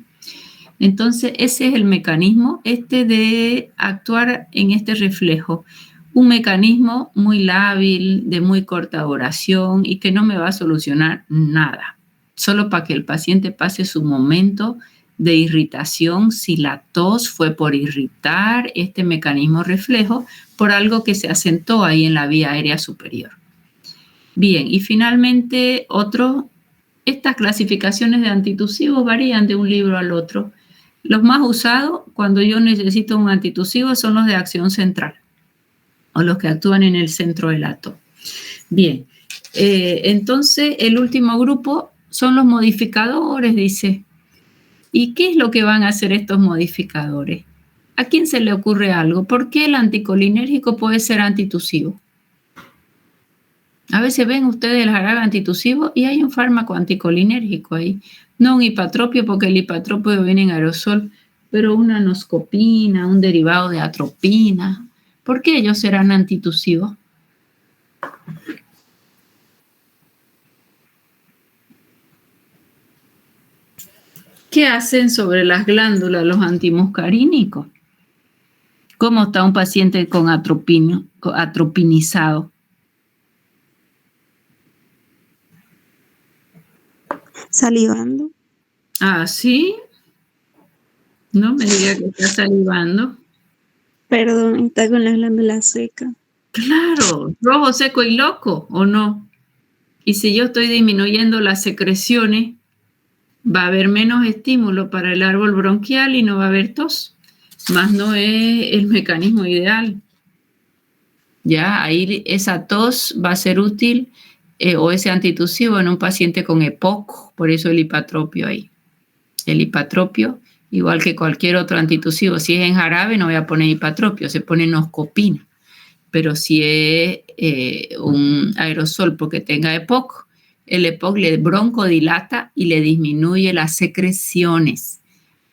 Entonces, ese es el mecanismo de actuar en este reflejo. Un mecanismo muy lábil, de muy corta duración y que no me va a solucionar nada. Solo para que el paciente pase su momento de irritación, si la tos fue por irritar este mecanismo reflejo por algo que se asentó ahí en la vía aérea superior. Bien, y finalmente estas clasificaciones de antitusivos varían de un libro al otro. Los más usados cuando yo necesito un antitusivo son los de acción central o los que actúan en el centro del tos. Bien, entonces el último grupo son los modificadores, dice. ¿Y qué es lo que van a hacer estos modificadores? ¿A quién se le ocurre algo? ¿Por qué el anticolinérgico puede ser antitusivo? A veces ven ustedes el jarabe antitusivo y hay un fármaco anticolinérgico ahí. No un hipatropio, porque el hipatropio viene en aerosol, pero una noscopina, un derivado de atropina. ¿Por qué ellos serán antitusivos? ¿Qué hacen sobre las glándulas los antimuscarínicos? ¿Cómo está un paciente con atropinizado? Salivando. Ah, ¿sí? No me diga que está salivando. Perdón, está con las glándulas secas. Claro, rojo, seco y loco, ¿o no? Y si yo estoy disminuyendo las secreciones, va a haber menos estímulo para el árbol bronquial y no va a haber tos. Más no es el mecanismo ideal. Ya, ahí esa tos va a ser útil o ese antitusivo en un paciente con EPOC, por eso el hipatropio ahí. El hipatropio, igual que cualquier otro antitusivo, si es en jarabe no voy a poner hipatropio, se pone noscopina. Pero si es un aerosol porque tenga EPOC, el EPOC le broncodilata y le disminuye las secreciones.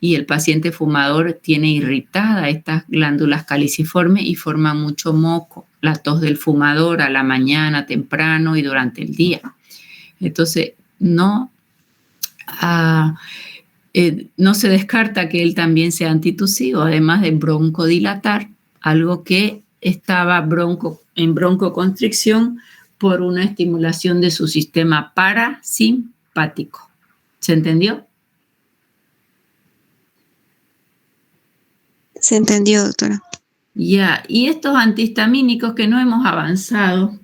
Y el paciente fumador tiene irritadas estas glándulas caliciformes y forma mucho moco. La tos del fumador a la mañana, temprano y durante el día. Entonces, no se descarta que él también sea antitusivo, además de broncodilatar, algo que estaba en broncoconstricción por una estimulación de su sistema parasimpático. ¿Se entendió? Se entendió, doctora. Ya, y estos antihistamínicos que no hemos avanzado,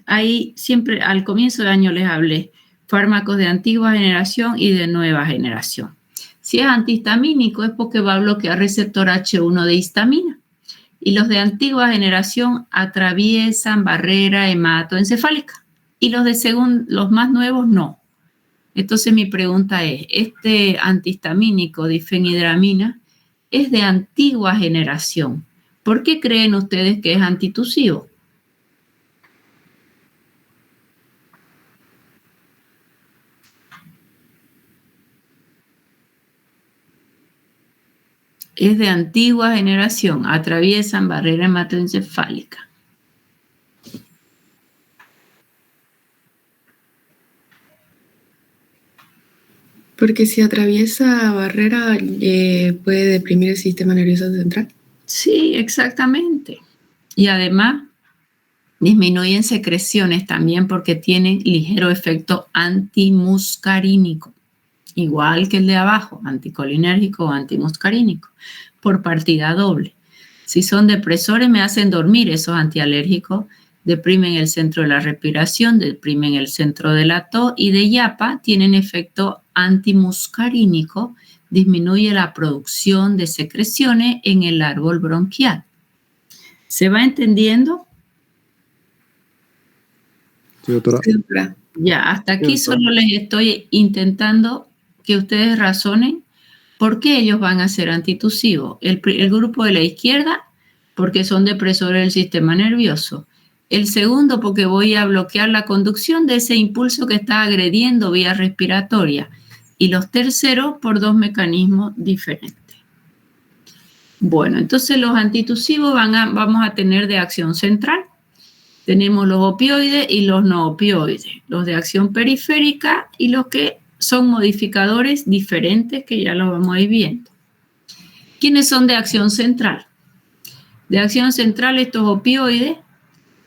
ahí siempre al comienzo de año les hablé, fármacos de antigua generación y de nueva generación. Si es antihistamínico es porque va a bloquear receptor H1 de histamina. Y los de antigua generación atraviesan barrera hematoencefálica. Y los más nuevos no. Entonces mi pregunta es, ¿este antihistamínico difenhidramina es de antigua generación? ¿Por qué creen ustedes que es antitusivo? Es de antigua generación, atraviesan barrera hematoencefálica. Porque si atraviesa barrera, puede deprimir el sistema nervioso central. Sí, exactamente. Y además disminuyen secreciones también porque tienen ligero efecto antimuscarínico. Igual que el de abajo, anticolinérgico o antimuscarínico, por partida doble. Si son depresores, me hacen dormir. Esos antialérgicos deprimen el centro de la respiración, deprimen el centro de la tos y de yapa tienen efecto antimuscarínico, disminuye la producción de secreciones en el árbol bronquial. ¿Se va entendiendo? Sí, doctora. Ya, hasta aquí solo les estoy intentando que ustedes razonen por qué ellos van a ser antitusivos. El grupo de la izquierda, porque son depresores del sistema nervioso. El segundo, porque voy a bloquear la conducción de ese impulso que está agrediendo vía respiratoria. Y los terceros, por dos mecanismos diferentes. Bueno, entonces los antitusivos vamos a tener de acción central. Tenemos los opioides y los no opioides, los de acción periférica y los que son modificadores diferentes que ya los vamos a ir viendo. ¿Quiénes son de acción central? De acción central estos opioides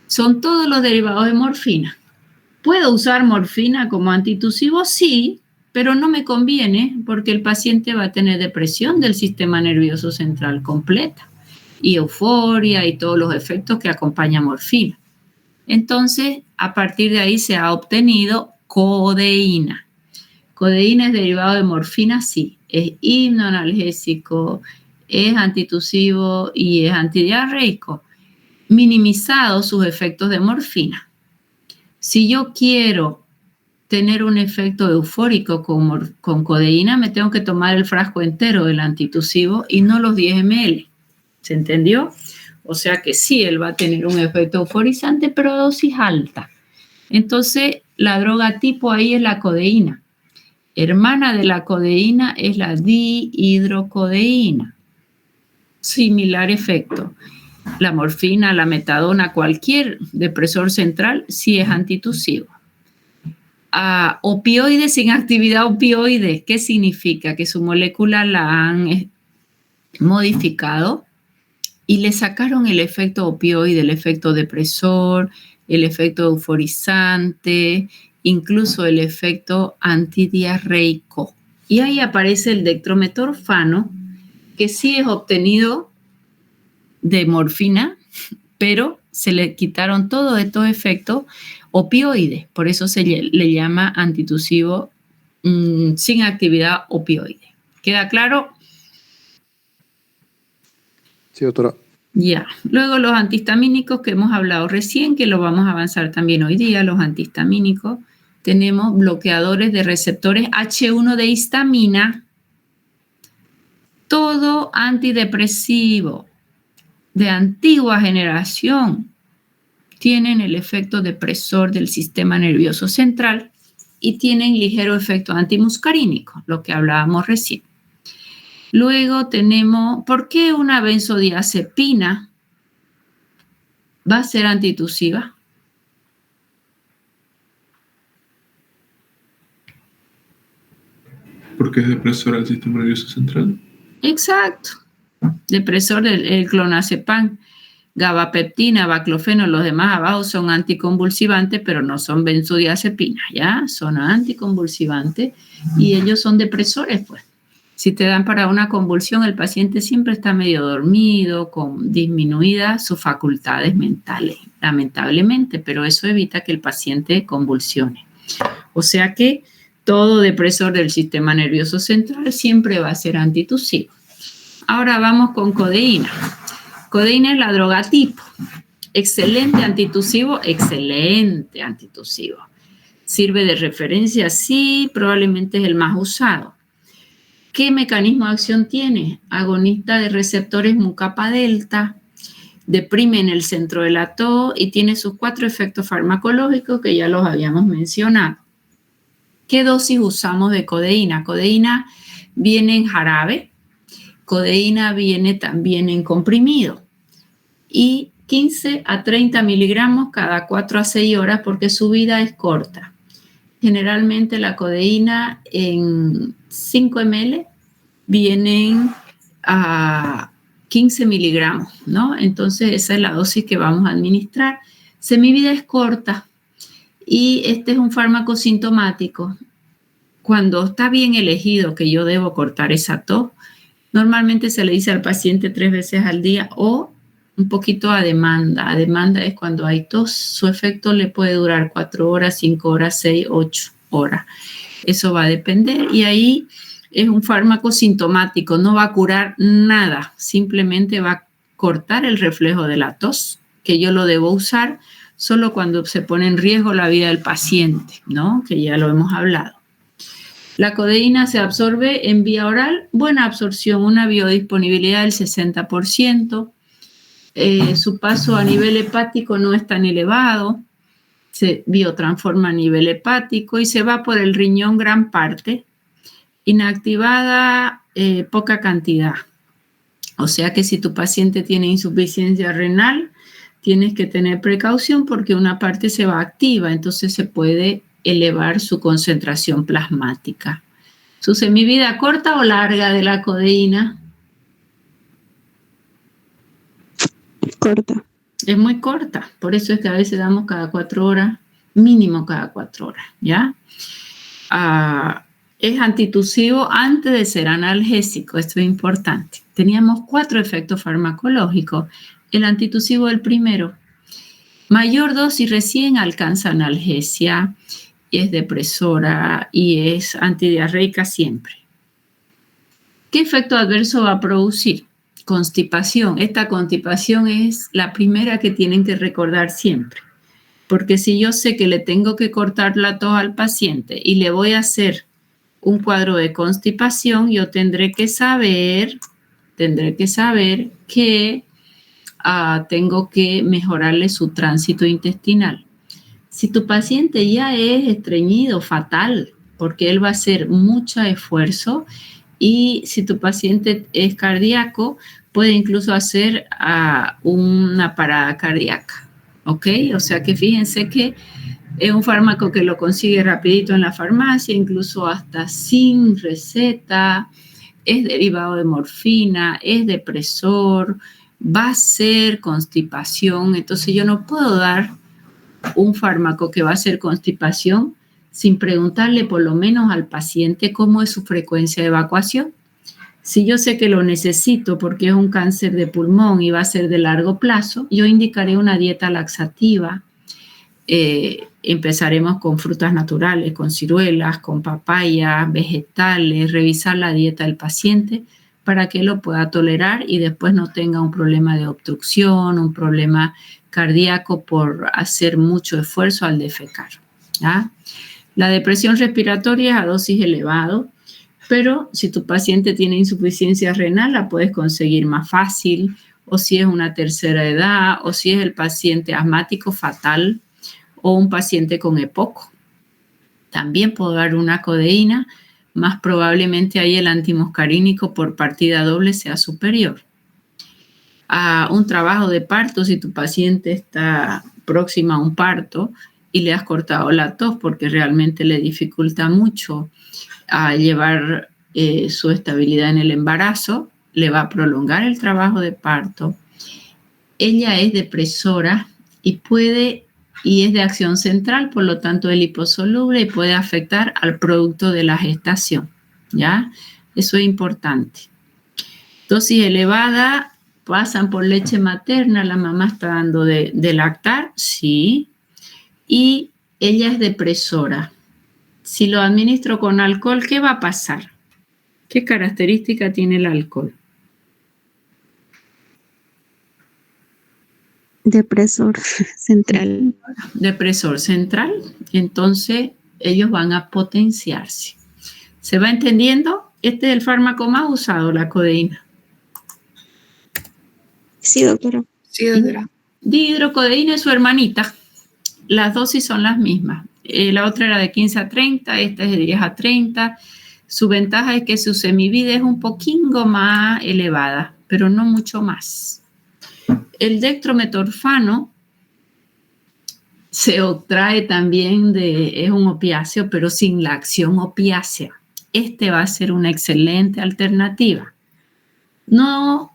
son todos los derivados de morfina. ¿Puedo usar morfina como antitusivo? Sí, pero no me conviene porque el paciente va a tener depresión del sistema nervioso central completa y euforia y todos los efectos que acompaña morfina. Entonces, a partir de ahí se ha obtenido codeína. Codeína es derivado de morfina, sí. Es hipnoanalgésico, es antitusivo y es antidiarreico. Minimizado sus efectos de morfina. Si yo quiero tener un efecto eufórico con codeína, me tengo que tomar el frasco entero del antitusivo y no los 10 ml. ¿Se entendió? O sea que sí, él va a tener un efecto euforizante, pero a dosis alta. Entonces, la droga tipo ahí es la codeína. Hermana de la codeína es la dihidrocodeína. Similar efecto. La morfina, la metadona, cualquier depresor central, sí es antitusivo. Opioides sin actividad opioide, ¿qué significa? Que su molécula la han modificado y le sacaron el efecto opioide, el efecto depresor, el efecto euforizante, incluso el efecto antidiarreico. Y ahí aparece el dextrometorfano, que sí es obtenido de morfina, pero se le quitaron todos estos efectos opioides. Por eso se le llama antitusivo sin actividad opioide. ¿Queda claro? Sí, doctora. Ya. Luego los antihistamínicos que hemos hablado recién, que lo vamos a avanzar también hoy día, los antihistamínicos. Tenemos bloqueadores de receptores H1 de histamina. Todo antidepresivo de antigua generación tienen el efecto depresor del sistema nervioso central y tienen ligero efecto antimuscarínico, lo que hablábamos recién. Luego tenemos, ¿por qué una benzodiazepina va a ser antitusiva? Porque es depresor al sistema nervioso central. Exacto. Depresor del clonazepam, gabapeptina, baclofeno, los demás abajo son anticonvulsivantes, pero no son benzodiazepinas, ¿ya? Son anticonvulsivantes y ellos son depresores, pues. Si te dan para una convulsión, el paciente siempre está medio dormido, con disminuidas sus facultades mentales, lamentablemente, pero eso evita que el paciente convulsione. O sea que todo depresor del sistema nervioso central siempre va a ser antitusivo. Ahora vamos con codeína. Codeína es la droga tipo. Excelente antitusivo, excelente antitusivo. ¿Sirve de referencia? Sí, probablemente es el más usado. ¿Qué mecanismo de acción tiene? Agonista de receptores mu-kappa delta, deprime en el centro de la TO y tiene sus 4 efectos farmacológicos que ya los habíamos mencionado. ¿Qué dosis usamos de codeína? Codeína viene en jarabe, codeína viene también en comprimido y 15 a 30 miligramos cada 4 a 6 horas porque su vida es corta. Generalmente la codeína en 5 ml vienen a 15 miligramos, ¿no? Entonces esa es la dosis que vamos a administrar. Semivida es corta y este es un fármaco sintomático. Cuando está bien elegido que yo debo cortar esa tos, normalmente se le dice al paciente 3 veces al día o un poquito a demanda. A demanda es cuando hay tos, su efecto le puede durar 4 horas, 5 horas, 6, 8 horas. Eso va a depender y ahí es un fármaco sintomático, no va a curar nada, simplemente va a cortar el reflejo de la tos, que yo lo debo usar solo cuando se pone en riesgo la vida del paciente, ¿no? Que ya lo hemos hablado. La codeína se absorbe en vía oral, buena absorción, una biodisponibilidad del 60%. Su paso a nivel hepático no es tan elevado, se biotransforma a nivel hepático y se va por el riñón gran parte. Inactivada, poca cantidad. O sea que si tu paciente tiene insuficiencia renal, tienes que tener precaución porque una parte se va activa, entonces se puede elevar su concentración plasmática. ¿Su semivida corta o larga de la codeína? Corta. Es muy corta, por eso es que a veces damos cada 4 horas, mínimo cada 4 horas, ¿ya? Es antitusivo antes de ser analgésico, esto es importante. Teníamos 4 efectos farmacológicos. El antitusivo el primero. Mayor dosis recién alcanza analgesia, es depresora y es antidiarreica siempre. ¿Qué efecto adverso va a producir? Constipación. Esta constipación es la primera que tienen que recordar siempre. Porque si yo sé que le tengo que cortar la tos al paciente y le voy a hacer un cuadro de constipación, yo tendré que saber que tengo que mejorarle su tránsito intestinal. Si tu paciente ya es estreñido, fatal, porque él va a hacer mucho esfuerzo, y si tu paciente es cardíaco, puede incluso hacer una parada cardíaca, ¿ok? O sea que fíjense que es un fármaco que lo consigue rapidito en la farmacia, incluso hasta sin receta, es derivado de morfina, es depresor, va a ser constipación, entonces yo no puedo dar un fármaco que va a ser constipación sin preguntarle por lo menos al paciente cómo es su frecuencia de evacuación. Si yo sé que lo necesito porque es un cáncer de pulmón y va a ser de largo plazo, yo indicaré una dieta laxativa. Empezaremos con frutas naturales, con ciruelas, con papaya, vegetales, revisar la dieta del paciente para que lo pueda tolerar y después no tenga un problema de obstrucción, un problema cardíaco por hacer mucho esfuerzo al defecar, ¿ya? La depresión respiratoria es a dosis elevado, pero si tu paciente tiene insuficiencia renal, la puedes conseguir más fácil, o si es una tercera edad, o si es el paciente asmático fatal, o un paciente con EPOC. También puedo dar una codeína, más probablemente ahí el antimuscarínico por partida doble sea superior. A un trabajo de parto, si tu paciente está próxima a un parto y le has cortado la tos porque realmente le dificulta mucho llevar su estabilidad en el embarazo, le va a prolongar el trabajo de parto. Ella es depresora y es de acción central, por lo tanto es liposoluble y puede afectar al producto de la gestación, ¿ya? Eso es importante. Dosis elevada, pasan por leche materna, la mamá está dando de lactar, sí, y ella es depresora. Si lo administro con alcohol, ¿qué va a pasar? ¿Qué característica tiene el alcohol? Depresor central. Depresor central, entonces ellos van a potenciarse. ¿Se va entendiendo? Este es el fármaco más usado, la codeína. Sí, doctora. Sí, doctora. Dihidrocodeína es su hermanita. Las dosis son las mismas. La otra era de 15 a 30, esta es de 10 a 30. Su ventaja es que su semivida es un poquito más elevada, pero no mucho más. El dextrometorfano se obtrae también es un opiáceo, pero sin la acción opiácea. Este va a ser una excelente alternativa. No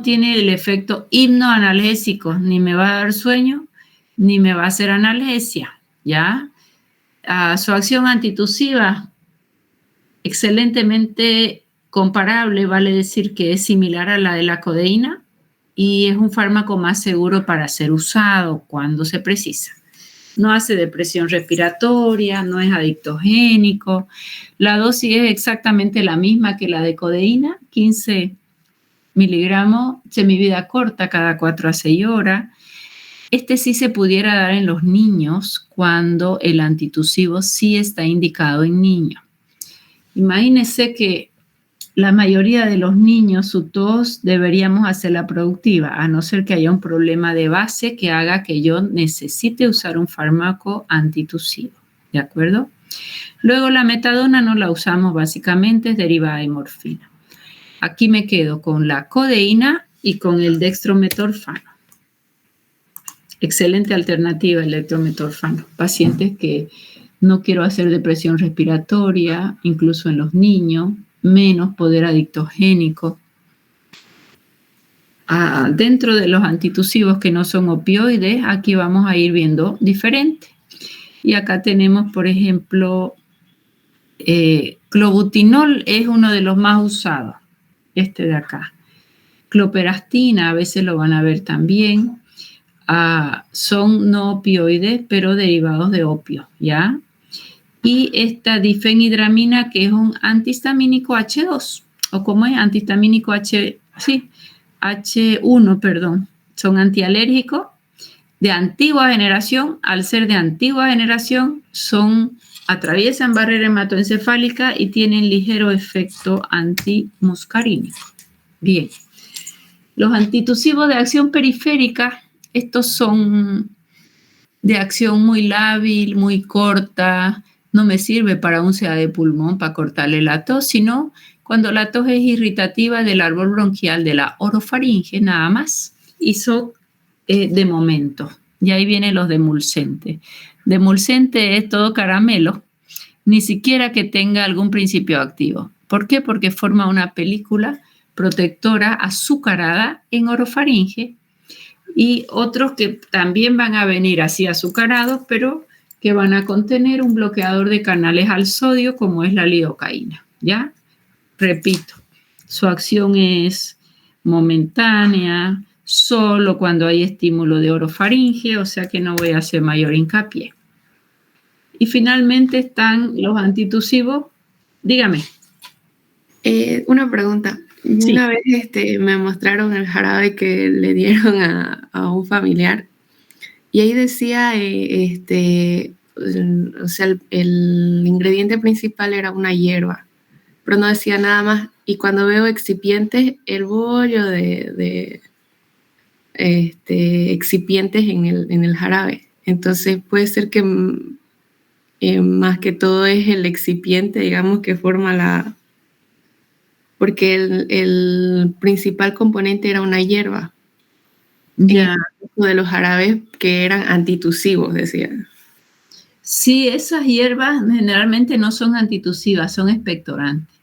tiene el efecto hipnoanalgésico, ni me va a dar sueño, ni me va a hacer analgesia, ¿ya? Su acción antitusiva, excelentemente comparable, vale decir que es similar a la de la codeína y es un fármaco más seguro para ser usado cuando se precisa. No hace depresión respiratoria, no es adictogénico. La dosis es exactamente la misma que la de codeína, 15 miligramos, semivida corta cada 4 a 6 horas. Este sí se pudiera dar en los niños cuando el antitusivo sí está indicado en niños. Imagínense que la mayoría de los niños, su tos deberíamos hacerla productiva, a no ser que haya un problema de base que haga que yo necesite usar un fármaco antitusivo, ¿de acuerdo? Luego la metadona no la usamos básicamente, es derivada de morfina. aquí me quedo con la codeína y con el dextrometorfano. Excelente alternativa el dextrometorfano. Pacientes que no quiero hacer depresión respiratoria, incluso en los niños, menos poder adictogénico. Dentro de los antitusivos que no son opioides, aquí vamos a ir viendo diferentes. Y acá tenemos, por ejemplo, clobutinol es uno de los más usados, este de acá. Cloperastina, a veces lo van a ver también. Son no opioides, pero derivados de opio, ¿ya? Y esta difenhidramina, que es un antihistamínico H2, o como es antihistamínico H1, perdón. Son antialérgicos de antigua generación. Al ser de antigua generación, atraviesan barrera hematoencefálica y tienen ligero efecto antimuscarínico. Bien. Los antitusivos de acción periférica, estos son de acción muy lábil, muy corta. No me sirve para un CA de pulmón para cortarle la tos, sino cuando la tos es irritativa del árbol bronquial de la orofaringe, nada más. Y son de momento. Y ahí vienen los demulcentes. Demulcente es todo caramelo, ni siquiera que tenga algún principio activo. ¿Por qué? Porque forma una película protectora azucarada en orofaringe, y otros que también van a venir así azucarados, pero que van a contener un bloqueador de canales al sodio, como es la lidocaína, ¿ya? Repito, su acción es momentánea, solo cuando hay estímulo de orofaringe, o sea que no voy a hacer mayor hincapié. Y finalmente están los antitusivos. Dígame. Una pregunta. Sí. Una vez me mostraron el jarabe que le dieron a un familiar y ahí decía, o sea, el ingrediente principal era una hierba, pero no decía nada más. Y cuando veo excipientes, el bollo de excipientes en el jarabe. Entonces puede ser que más que todo es el excipiente, digamos, que forma porque el principal componente era una hierba. Ya. De los jarabes que eran antitusivos, decía. Sí, esas hierbas generalmente no son antitusivas, son expectorantes.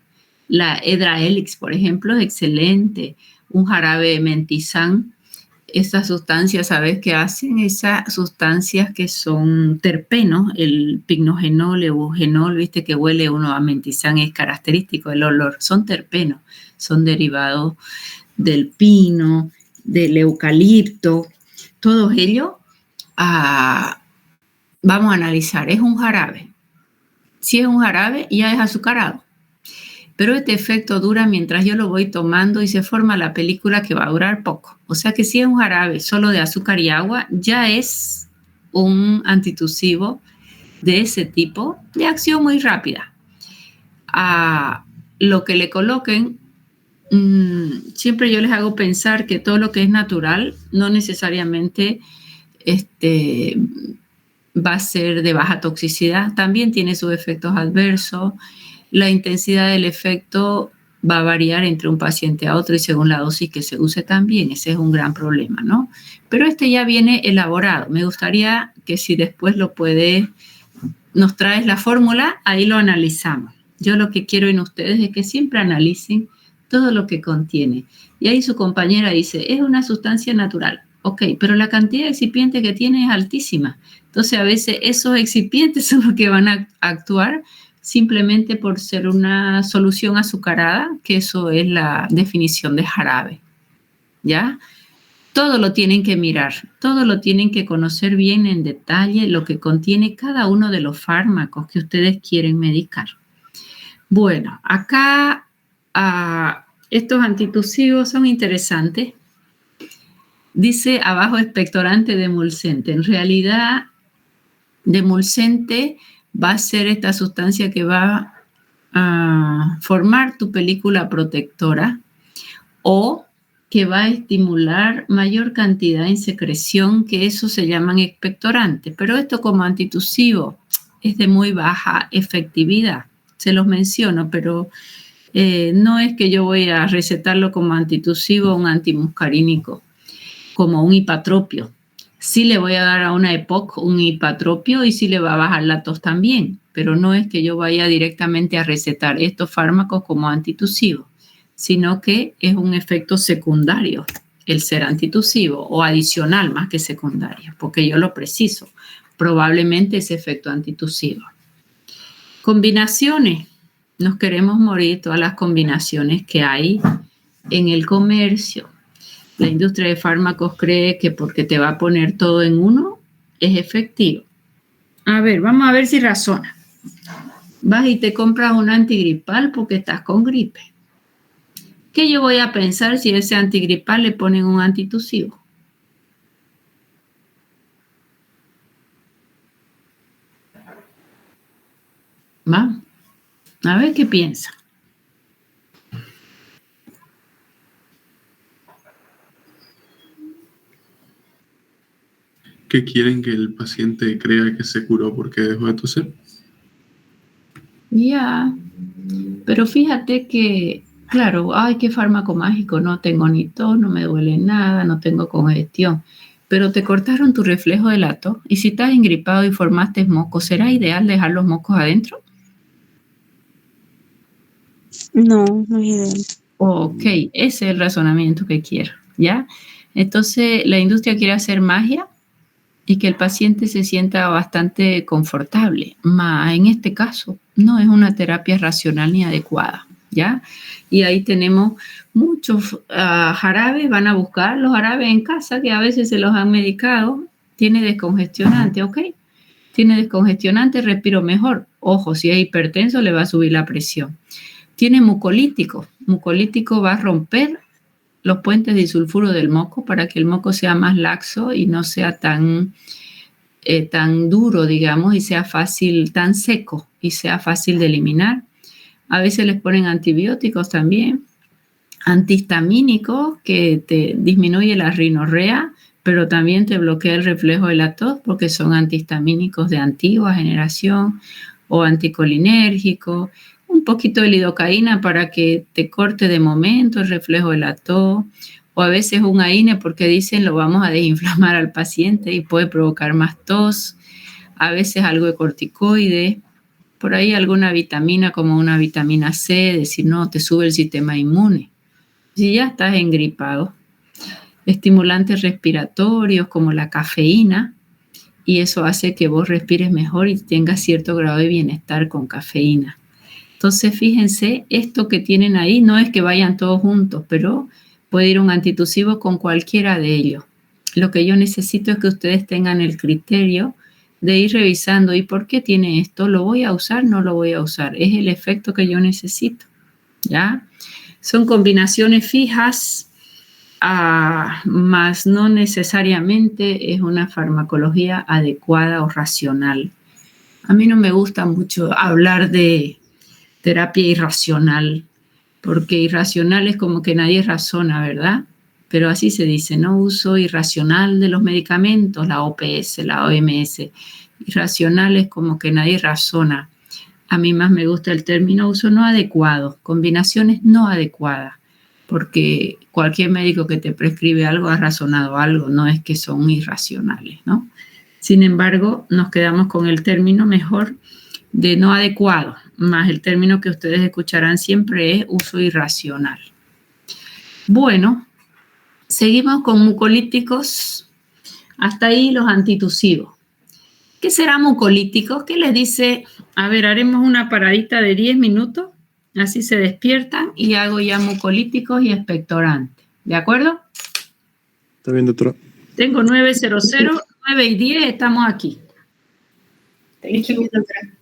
La Edrahelix, por ejemplo, es excelente. Un jarabe mentizán. Esas sustancias, ¿sabes qué hacen? Esas sustancias que son terpenos, el pignogenol, eugenol, viste que huele uno a mentizán, es característico el olor. Son terpenos, son derivados del pino, del eucalipto. Todos ellos vamos a analizar. Es un jarabe. Si es un jarabe, ya es azucarado. Pero este efecto dura mientras yo lo voy tomando y se forma la película que va a durar poco. O sea que si es un jarabe solo de azúcar y agua, ya es un antitusivo de ese tipo, de acción muy rápida. Lo que le coloquen, siempre yo les hago pensar que todo lo que es natural no necesariamente va a ser de baja toxicidad. También tiene sus efectos adversos. La intensidad del efecto va a variar entre un paciente a otro y según la dosis que se use también. Ese es un gran problema, ¿no? Pero ya viene elaborado. Me gustaría que si después nos traes la fórmula, ahí lo analizamos. Yo lo que quiero en ustedes es que siempre analicen todo lo que contiene. Y ahí su compañera dice, es una sustancia natural. Ok, pero la cantidad de excipientes que tiene es altísima. Entonces, a veces esos excipientes son los que van a actuar simplemente por ser una solución azucarada, que eso es la definición de jarabe, ¿ya? Todo lo tienen que mirar, todo lo tienen que conocer bien en detalle, lo que contiene cada uno de los fármacos que ustedes quieren medicar. Bueno, acá estos antitusivos son interesantes. Dice abajo expectorante demulcente. En realidad, demulcente va a ser esta sustancia que va a formar tu película protectora o que va a estimular mayor cantidad en secreción, que eso se llaman expectorantes. Pero esto como antitusivo es de muy baja efectividad. Se los menciono, pero No es que yo voy a recetarlo como antitusivo o un antimuscarínico, como un hipatropio. Sí le voy a dar a una EPOC un hipatropio y sí le va a bajar la tos también, pero no es que yo vaya directamente a recetar estos fármacos como antitusivos, sino que es un efecto secundario el ser antitusivo o adicional más que secundario, porque yo lo preciso, probablemente ese efecto antitusivo. Combinaciones. Nos queremos morir todas las combinaciones que hay en el comercio. La industria de fármacos cree que porque te va a poner todo en uno, es efectivo. A ver, vamos a ver si razona. Vas y te compras un antigripal porque estás con gripe. ¿Qué yo voy a pensar si a ese antigripal le ponen un antitusivo? Vamos, a ver qué piensa. ¿Qué quieren que el paciente crea que se curó porque dejó de toser? Ya, pero fíjate que, claro, ay, qué fármaco mágico, no tengo ni tos, no me duele nada, no tengo congestión, pero te cortaron tu reflejo de la tos y si estás engripado y formaste mocos, ¿será ideal dejar los mocos adentro? No, no es ideal. Ok, ese es el razonamiento que quiero, ¿ya? Entonces, la industria quiere hacer magia y que el paciente se sienta bastante confortable. En este caso, no es una terapia racional ni adecuada, ¿ya? Y ahí tenemos muchos jarabes, van a buscar los jarabes en casa que a veces se los han medicado. Tiene descongestionante, ¿ok? Tiene descongestionante, respiro mejor. Ojo, si es hipertenso le va a subir la presión. Tiene mucolítico. Mucolítico va a romper los puentes de disulfuro del moco para que el moco sea más laxo y no sea tan duro, digamos, y sea fácil, tan seco y sea fácil de eliminar. A veces les ponen antibióticos también, antihistamínicos que te disminuye la rinorrea, pero también te bloquea el reflejo de la tos porque son antihistamínicos de antigua generación o anticolinérgicos. Un poquito de lidocaína para que te corte de momento el reflejo de la tos, o a veces un AINE porque dicen lo vamos a desinflamar al paciente y puede provocar más tos, a veces algo de corticoide, por ahí alguna vitamina como una vitamina C, decir no, te sube el sistema inmune. Si ya estás engripado, estimulantes respiratorios como la cafeína, y eso hace que vos respires mejor y tengas cierto grado de bienestar con cafeína. Entonces, fíjense, esto que tienen ahí no es que vayan todos juntos, pero puede ir un antitusivo con cualquiera de ellos. Lo que yo necesito es que ustedes tengan el criterio de ir revisando, ¿y por qué tiene esto? ¿Lo voy a usar? ¿No lo voy a usar? Es el efecto que yo necesito, ¿ya? Son combinaciones fijas, más no necesariamente es una farmacología adecuada o racional. A mí no me gusta mucho hablar de terapia irracional, porque irracional es como que nadie razona, ¿verdad? Pero así se dice, ¿no? Uso irracional de los medicamentos, la OPS, la OMS. Irracional es como que nadie razona. A mí más me gusta el término uso no adecuado, combinaciones no adecuadas, porque cualquier médico que te prescribe algo ha razonado algo, no es que son irracionales, ¿no? Sin embargo, nos quedamos con el término mejor de no adecuado, más el término que ustedes escucharán siempre es uso irracional. Bueno, seguimos con mucolíticos, hasta ahí los antitusivos. ¿Qué será mucolíticos? ¿Qué les dice? A ver, haremos una paradita de 10 minutos, así se despiertan y hago ya mucolíticos y expectorantes. ¿De acuerdo? Está bien, doctora. Tengo 900, 9 y 10, estamos aquí. Thank you, doctora.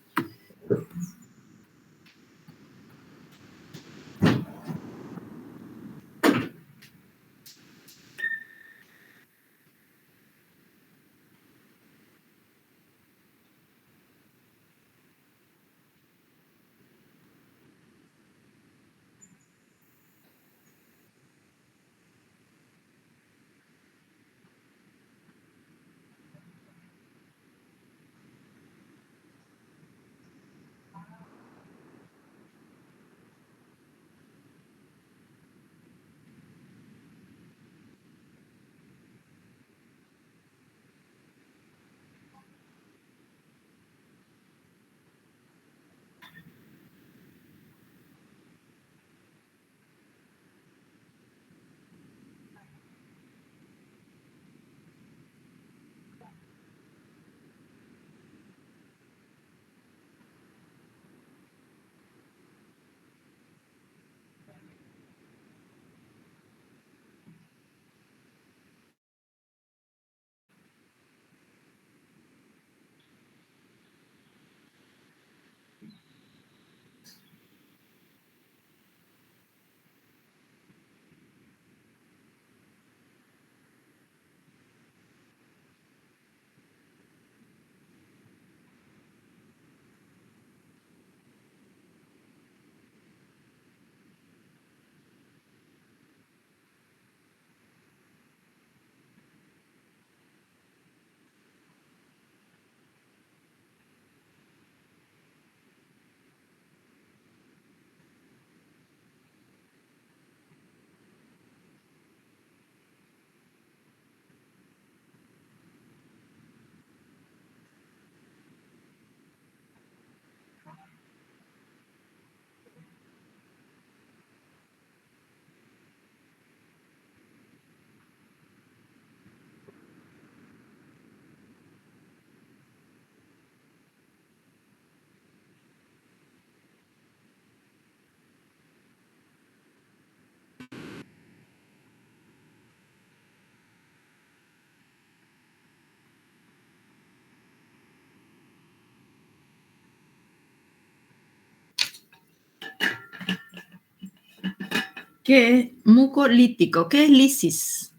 ¿Qué es mucolítico? ¿Qué es lisis?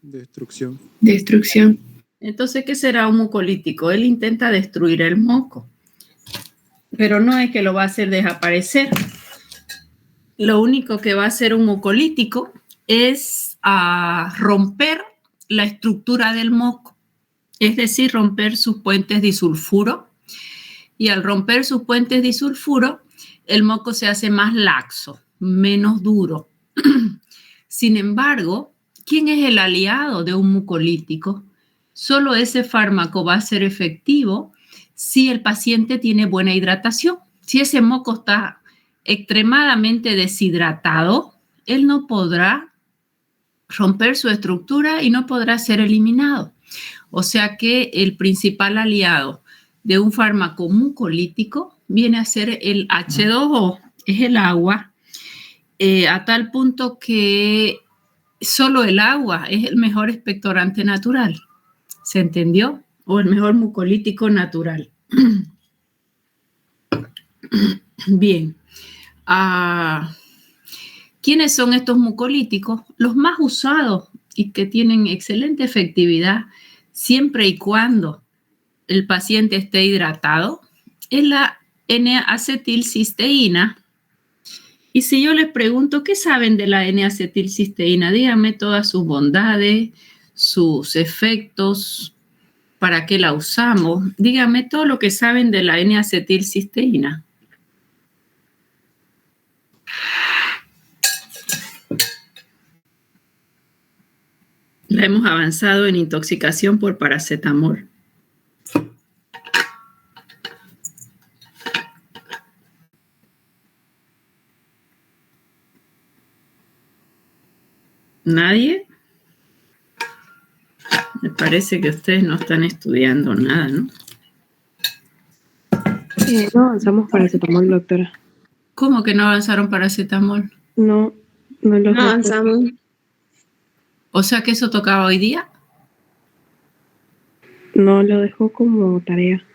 Destrucción. Destrucción. Entonces, ¿qué será un mucolítico? Él intenta destruir el moco, pero no es que lo va a hacer desaparecer. Lo único que va a hacer un mucolítico es romper la estructura del moco, es decir, romper sus puentes disulfuro. Y al romper sus puentes disulfuro, el moco se hace más laxo, menos duro. Sin embargo, ¿quién es el aliado de un mucolítico? Solo ese fármaco va a ser efectivo si el paciente tiene buena hidratación. Si ese moco está extremadamente deshidratado, él no podrá romper su estructura y no podrá ser eliminado. O sea que el principal aliado de un fármaco mucolítico viene a ser el H2O, es el agua, a tal punto que solo el agua es el mejor expectorante natural. ¿Se entendió? O el mejor mucolítico natural. Bien. ¿Quiénes son estos mucolíticos? Los más usados y que tienen excelente efectividad siempre y cuando el paciente esté hidratado es la N-acetilcisteína. Y si yo les pregunto, ¿qué saben de la N-acetilcisteína? Díganme todas sus bondades, sus efectos, para qué la usamos. Díganme todo lo que saben de la N-acetilcisteína. La hemos avanzado en intoxicación por paracetamol. ¿Nadie? Me parece que ustedes no están estudiando nada, ¿no? No avanzamos paracetamol, doctora. ¿Cómo que no avanzaron paracetamol? No lo No avanzamos. O sea que eso tocaba hoy día. No lo dejó como tarea.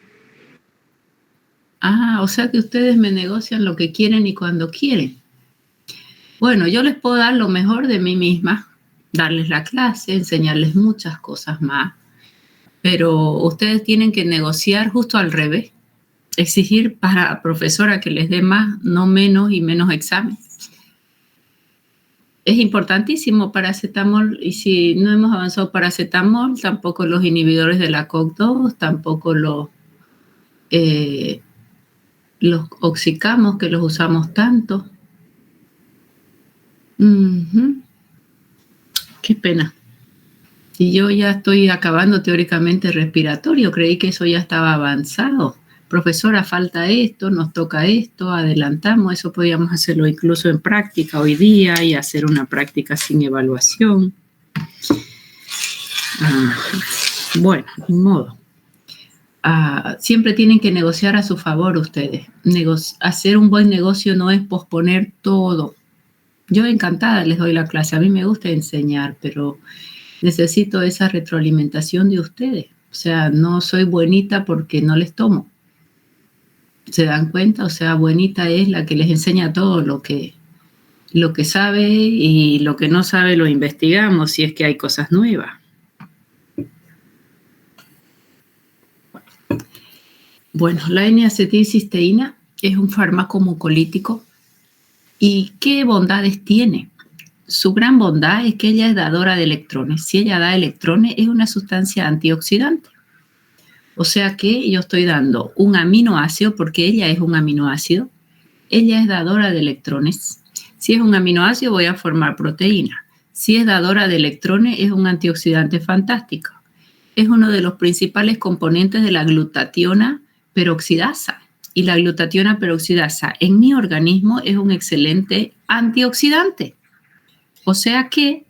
O sea que ustedes me negocian lo que quieren y cuando quieren. Bueno, yo les puedo dar lo mejor de mí misma, darles la clase, enseñarles muchas cosas más, pero ustedes tienen que negociar justo al revés, exigir para la profesora que les dé más, no menos y menos examen. Es importantísimo paracetamol y si no hemos avanzado paracetamol, tampoco los inhibidores de la COX-2, tampoco los oxicamos que los usamos tanto. Qué pena. Y yo ya estoy acabando teóricamente respiratorio, creí que eso ya estaba avanzado. Profesora, falta esto, nos toca esto, adelantamos, eso podíamos hacerlo incluso en práctica hoy día y hacer una práctica sin evaluación. Bueno, ni modo. Siempre tienen que negociar a su favor ustedes. Hacer un buen negocio no es posponer todo. Yo encantada les doy la clase, a mí me gusta enseñar, pero necesito esa retroalimentación de ustedes. O sea, no soy buenita porque no les tomo. ¿Se dan cuenta? O sea, buenita es la que les enseña todo lo que sabe y lo que no sabe lo investigamos si es que hay cosas nuevas. Bueno, la N-acetilcisteína es un fármaco mucolítico. ¿Y qué bondades tiene? Su gran bondad es que ella es dadora de electrones. Si ella da electrones, es una sustancia antioxidante. O sea que yo estoy dando un aminoácido, porque ella es un aminoácido. Ella es dadora de electrones. Si es un aminoácido, voy a formar proteína. Si es dadora de electrones, es un antioxidante fantástico. Es uno de los principales componentes de la glutationa peroxidasa. Y la glutationa peroxidasa en mi organismo es un excelente antioxidante. O sea que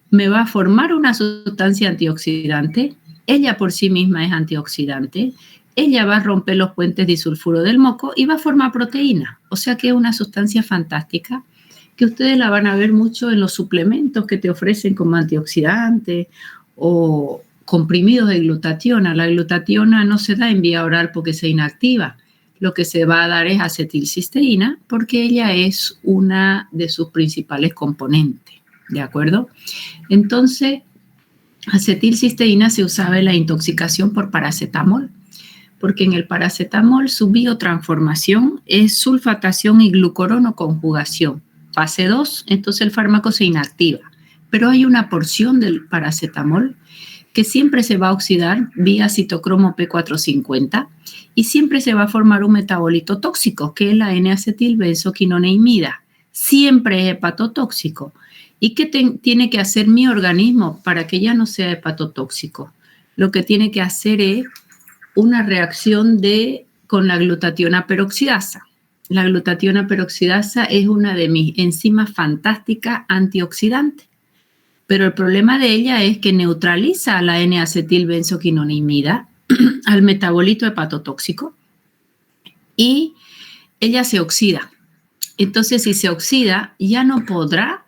me va a formar una sustancia antioxidante. Ella por sí misma es antioxidante. Ella va a romper los puentes disulfuro del moco y va a formar proteína. O sea que es una sustancia fantástica que ustedes la van a ver mucho en los suplementos que te ofrecen como antioxidante o comprimidos de glutationa. La glutationa no se da en vía oral porque se inactiva. lo que se va a dar es acetilcisteína porque ella es una de sus principales componentes, ¿de acuerdo? Entonces, acetilcisteína se usaba en la intoxicación por paracetamol, porque en el paracetamol su biotransformación es sulfatación y glucurono-conjugación. Fase 2, entonces el fármaco se inactiva. Pero hay una porción del paracetamol que siempre se va a oxidar vía citocromo P450 y siempre se va a formar un metabolito tóxico, que es la N-acetilbenzoquinoneimida. Siempre es hepatotóxico. ¿Y qué tiene que hacer mi organismo para que ya no sea hepatotóxico? Lo que tiene que hacer es una reacción con la glutationa peroxidasa. La glutationa peroxidasa es una de mis enzimas fantásticas antioxidantes, pero el problema de ella es que neutraliza a la N-acetilbenzoquinoneimida, al metabolito hepatotóxico, y ella se oxida. Entonces, si se oxida, ya no podrá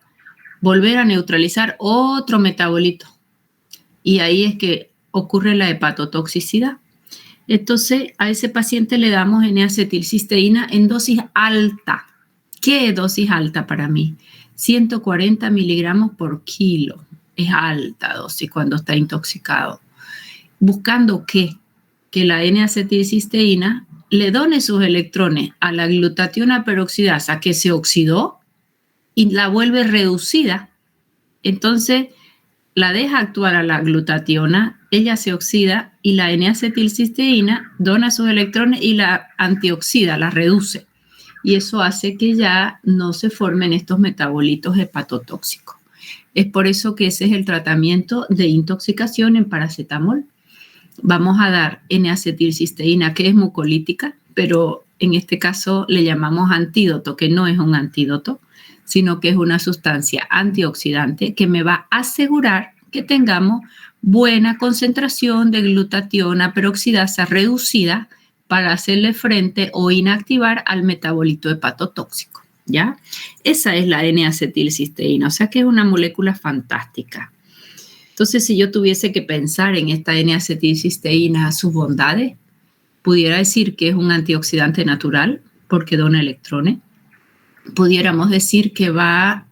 volver a neutralizar otro metabolito. Y ahí es que ocurre la hepatotoxicidad. Entonces, a ese paciente le damos N-acetilcisteína en dosis alta. ¿Qué es dosis alta para mí? 140 miligramos por kilo. Es alta dosis cuando está intoxicado. ¿Buscando qué? Que la N-acetilcisteína le done sus electrones a la glutationa peroxidasa que se oxidó y la vuelve reducida. Entonces, la deja actuar a la glutationa, ella se oxida y la N-acetilcisteína dona sus electrones y la antioxida, la reduce. Y eso hace que ya no se formen estos metabolitos hepatotóxicos. Es por eso que ese es el tratamiento de intoxicación en paracetamol. Vamos a dar N-acetilcisteína, que es mucolítica, pero en este caso le llamamos antídoto, que no es un antídoto, sino que es una sustancia antioxidante que me va a asegurar que tengamos buena concentración de glutationa peroxidasa reducida para hacerle frente o inactivar al metabolito hepatotóxico, ¿ya? Esa es la N-acetilcisteína, o sea que es una molécula fantástica. Entonces, si yo tuviese que pensar en esta N-acetilcisteína, sus bondades, pudiera decir que es un antioxidante natural porque dona electrones. Pudiéramos decir que va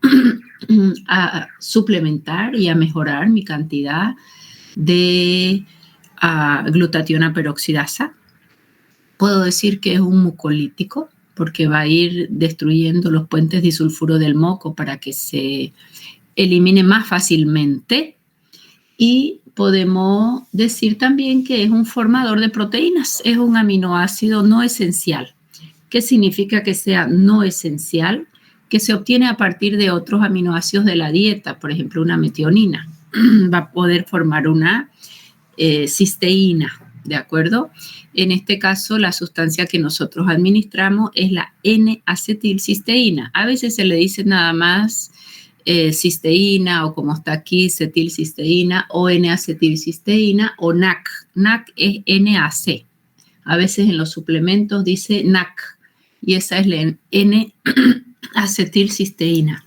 a suplementar y a mejorar mi cantidad de glutationa peroxidasa. Puedo decir que es un mucolítico porque va a ir destruyendo los puentes disulfuro del moco para que se elimine más fácilmente. Y podemos decir también que es un formador de proteínas, es un aminoácido no esencial. ¿Qué significa que sea no esencial? Que se obtiene a partir de otros aminoácidos de la dieta, por ejemplo, una metionina. Va a poder formar una cisteína, ¿de acuerdo? En este caso, la sustancia que nosotros administramos es la N-acetilcisteína. A veces se le dice nada más cisteína o como está aquí, cetilcisteína o N-acetilcisteína o NAC. NAC es NAC. A veces en los suplementos dice NAC y esa es la N-acetilcisteína.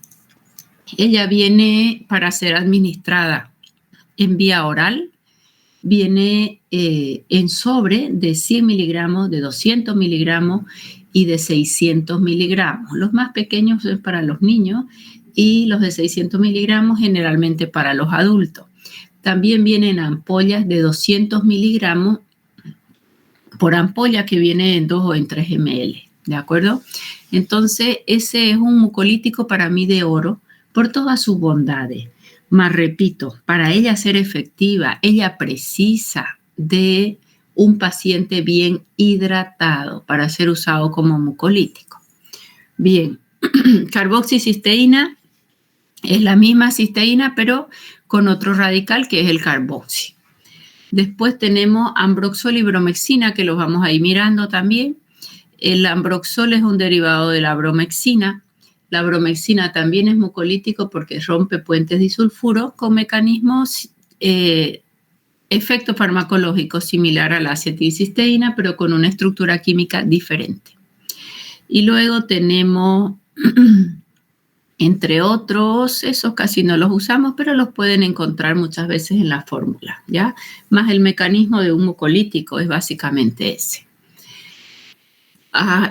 Ella viene para ser administrada en vía oral, viene en sobre de 100 miligramos, de 200 miligramos y de 600 miligramos. Los más pequeños es para los niños y los de 600 miligramos generalmente para los adultos. También vienen ampollas de 200 miligramos por ampolla que viene en 2 o en 3 ml, ¿de acuerdo? Entonces, ese es un mucolítico para mí de oro por todas sus bondades. Más repito, para ella ser efectiva, ella precisa de un paciente bien hidratado para ser usado como mucolítico. Bien, carboxicisteína es la misma cisteína, pero con otro radical que es el carboxi. Después tenemos ambroxol y bromexina, que los vamos a ir mirando también. El ambroxol es un derivado de la bromexina. La bromexina también es mucolítico porque rompe puentes disulfuro con mecanismos, efecto farmacológico similar a la acetilcisteína, pero con una estructura química diferente. Y luego tenemos, entre otros, esos casi no los usamos, pero los pueden encontrar muchas veces en la fórmula, ¿ya? Más el mecanismo de un mucolítico es básicamente ese.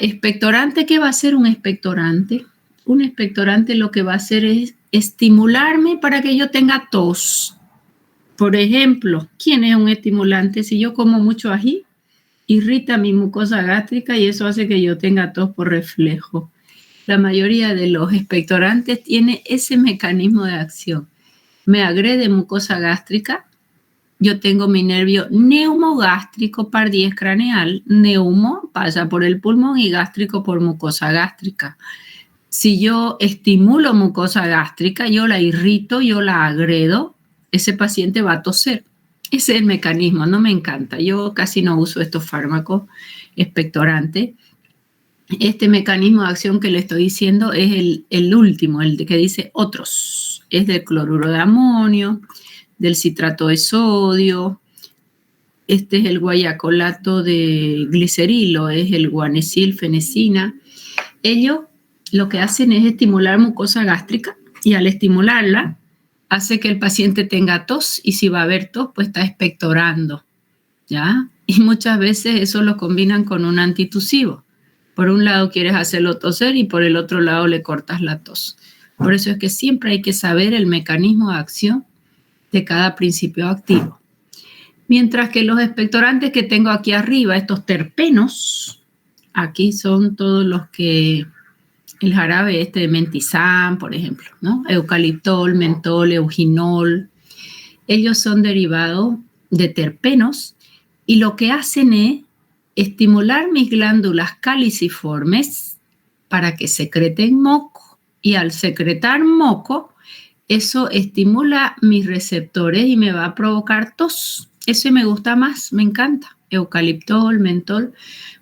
Expectorante, ¿qué va a hacer un expectorante? Un expectorante lo que va a hacer es estimularme para que yo tenga tos. Por ejemplo, ¿quién es un estimulante? Si yo como mucho ají, irrita mi mucosa gástrica y eso hace que yo tenga tos por reflejo. La mayoría de los expectorantes tiene ese mecanismo de acción. Me agrede mucosa gástrica. Yo tengo mi nervio neumogástrico par diez craneal. Neumo pasa por el pulmón y gástrico por mucosa gástrica. Si yo estimulo mucosa gástrica, yo la irrito, yo la agredo, ese paciente va a toser. Ese es el mecanismo, no me encanta. Yo casi no uso estos fármacos expectorantes. Este mecanismo de acción que le estoy diciendo es el último, el que dice otros. Es del cloruro de amonio, del citrato de sodio. Este es el guayacolato de glicerilo, es el guanesilfenecina. Ellos lo que hacen es estimular mucosa gástrica y al estimularla hace que el paciente tenga tos y si va a haber tos, pues está expectorando, ¿ya? Y muchas veces eso lo combinan con un antitusivo. Por un lado quieres hacerlo toser y por el otro lado le cortas la tos. Por eso es que siempre hay que saber el mecanismo de acción de cada principio activo. Mientras que los expectorantes que tengo aquí arriba, estos terpenos, aquí son todos los que... El jarabe de mentizán, por ejemplo, ¿no? Eucaliptol, mentol, euginol. Ellos son derivados de terpenos y lo que hacen es estimular mis glándulas caliciformes para que secreten moco. Y al secretar moco, eso estimula mis receptores y me va a provocar tos. Eso me gusta más, me encanta. Eucaliptol, mentol,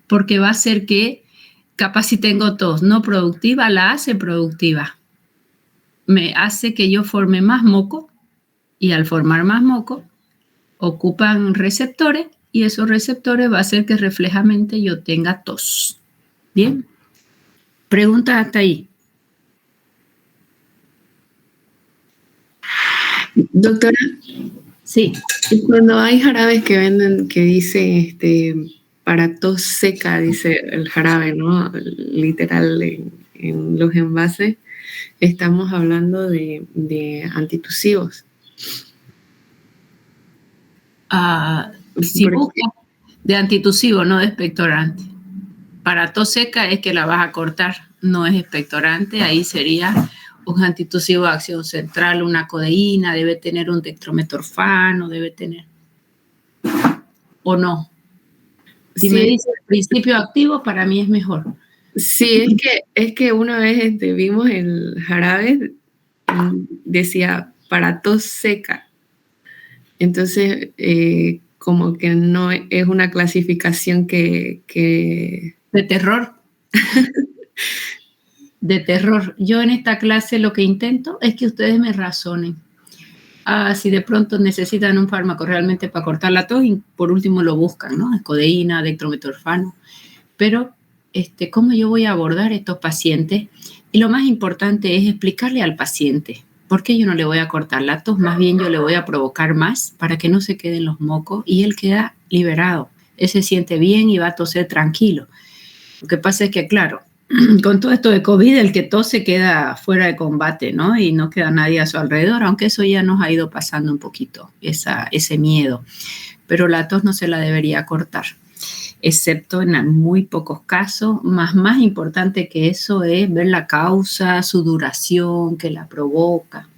porque va a hacer que capaz si tengo tos no productiva, la hace productiva. Me hace que yo forme más moco y al formar más moco ocupan receptores y esos receptores va a hacer que reflejamente yo tenga tos. Bien. Preguntas hasta ahí. Doctora, Sí. cuando hay jarabes que venden que dice para tos seca, dice el jarabe, ¿no? Literal en los envases, estamos hablando de antitusivos. Si buscas de antitusivo, no de expectorante. Para tos seca es que la vas a cortar, no es expectorante, ahí sería un antitusivo de acción central, una codeína, debe tener un dextrometorfano, debe tener. ¿O no? Si me dice el principio activo, para mí es mejor. Sí, es que una vez vimos el jarabe, decía para tos seca. Entonces, como que no es una clasificación que... De terror. De terror. Yo en esta clase lo que intento es que ustedes me razonen. Si de pronto necesitan un fármaco realmente para cortar la tos, y por último lo buscan, ¿no? Codeína, dextrometorfano. Pero, ¿cómo yo voy a abordar a estos pacientes? Y lo más importante es explicarle al paciente por qué yo no le voy a cortar la tos, más bien yo le voy a provocar más para que no se queden los mocos y él queda liberado. Él se siente bien y va a toser tranquilo. Lo que pasa es que, claro, con todo esto de COVID, el que tose queda fuera de combate, ¿no? Y no queda nadie a su alrededor, aunque eso ya nos ha ido pasando un poquito, ese miedo. Pero la tos no se la debería cortar, excepto en muy pocos casos. Más importante que eso es ver la causa, su duración, que la provoca.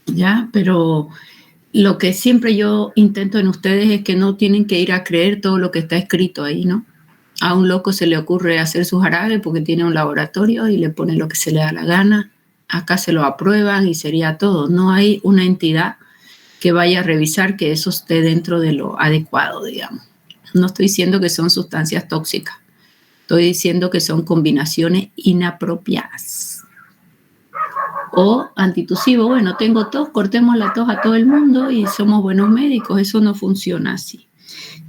¿Ya? Pero lo que siempre yo intento en ustedes es que no tienen que ir a creer todo lo que está escrito ahí, ¿no? A un loco se le ocurre hacer su jarabe porque tiene un laboratorio y le pone lo que se le da la gana. Acá se lo aprueban y sería todo. No hay una entidad que vaya a revisar que eso esté dentro de lo adecuado, digamos. No estoy diciendo que son sustancias tóxicas. Estoy diciendo que son combinaciones inapropiadas. O antitusivo, bueno, tengo tos, cortemos la tos a todo el mundo y somos buenos médicos. Eso no funciona así.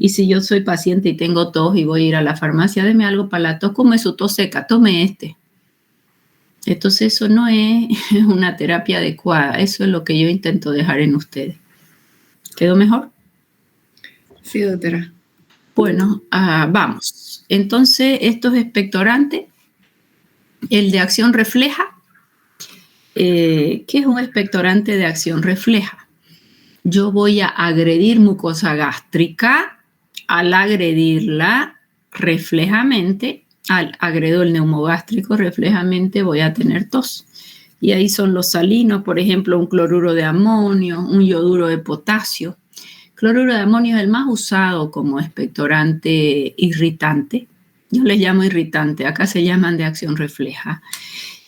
Y si yo soy paciente y tengo tos y voy a ir a la farmacia, deme algo para la tos, ¿cómo es su tos seca? Tome este. Entonces eso no es una terapia adecuada. Eso es lo que yo intento dejar en ustedes. ¿Quedó mejor? Sí, doctora. Bueno, vamos. Entonces, estos expectorantes, el de acción refleja, ¿qué es un expectorante de acción refleja? Yo voy a agredir mucosa gástrica, al agredirla reflejamente, al agredo el neumogástrico reflejamente voy a tener tos. Y ahí son los salinos, por ejemplo, un cloruro de amonio, un yoduro de potasio. Cloruro de amonio es el más usado como expectorante irritante. Yo les llamo irritante, acá se llaman de acción refleja.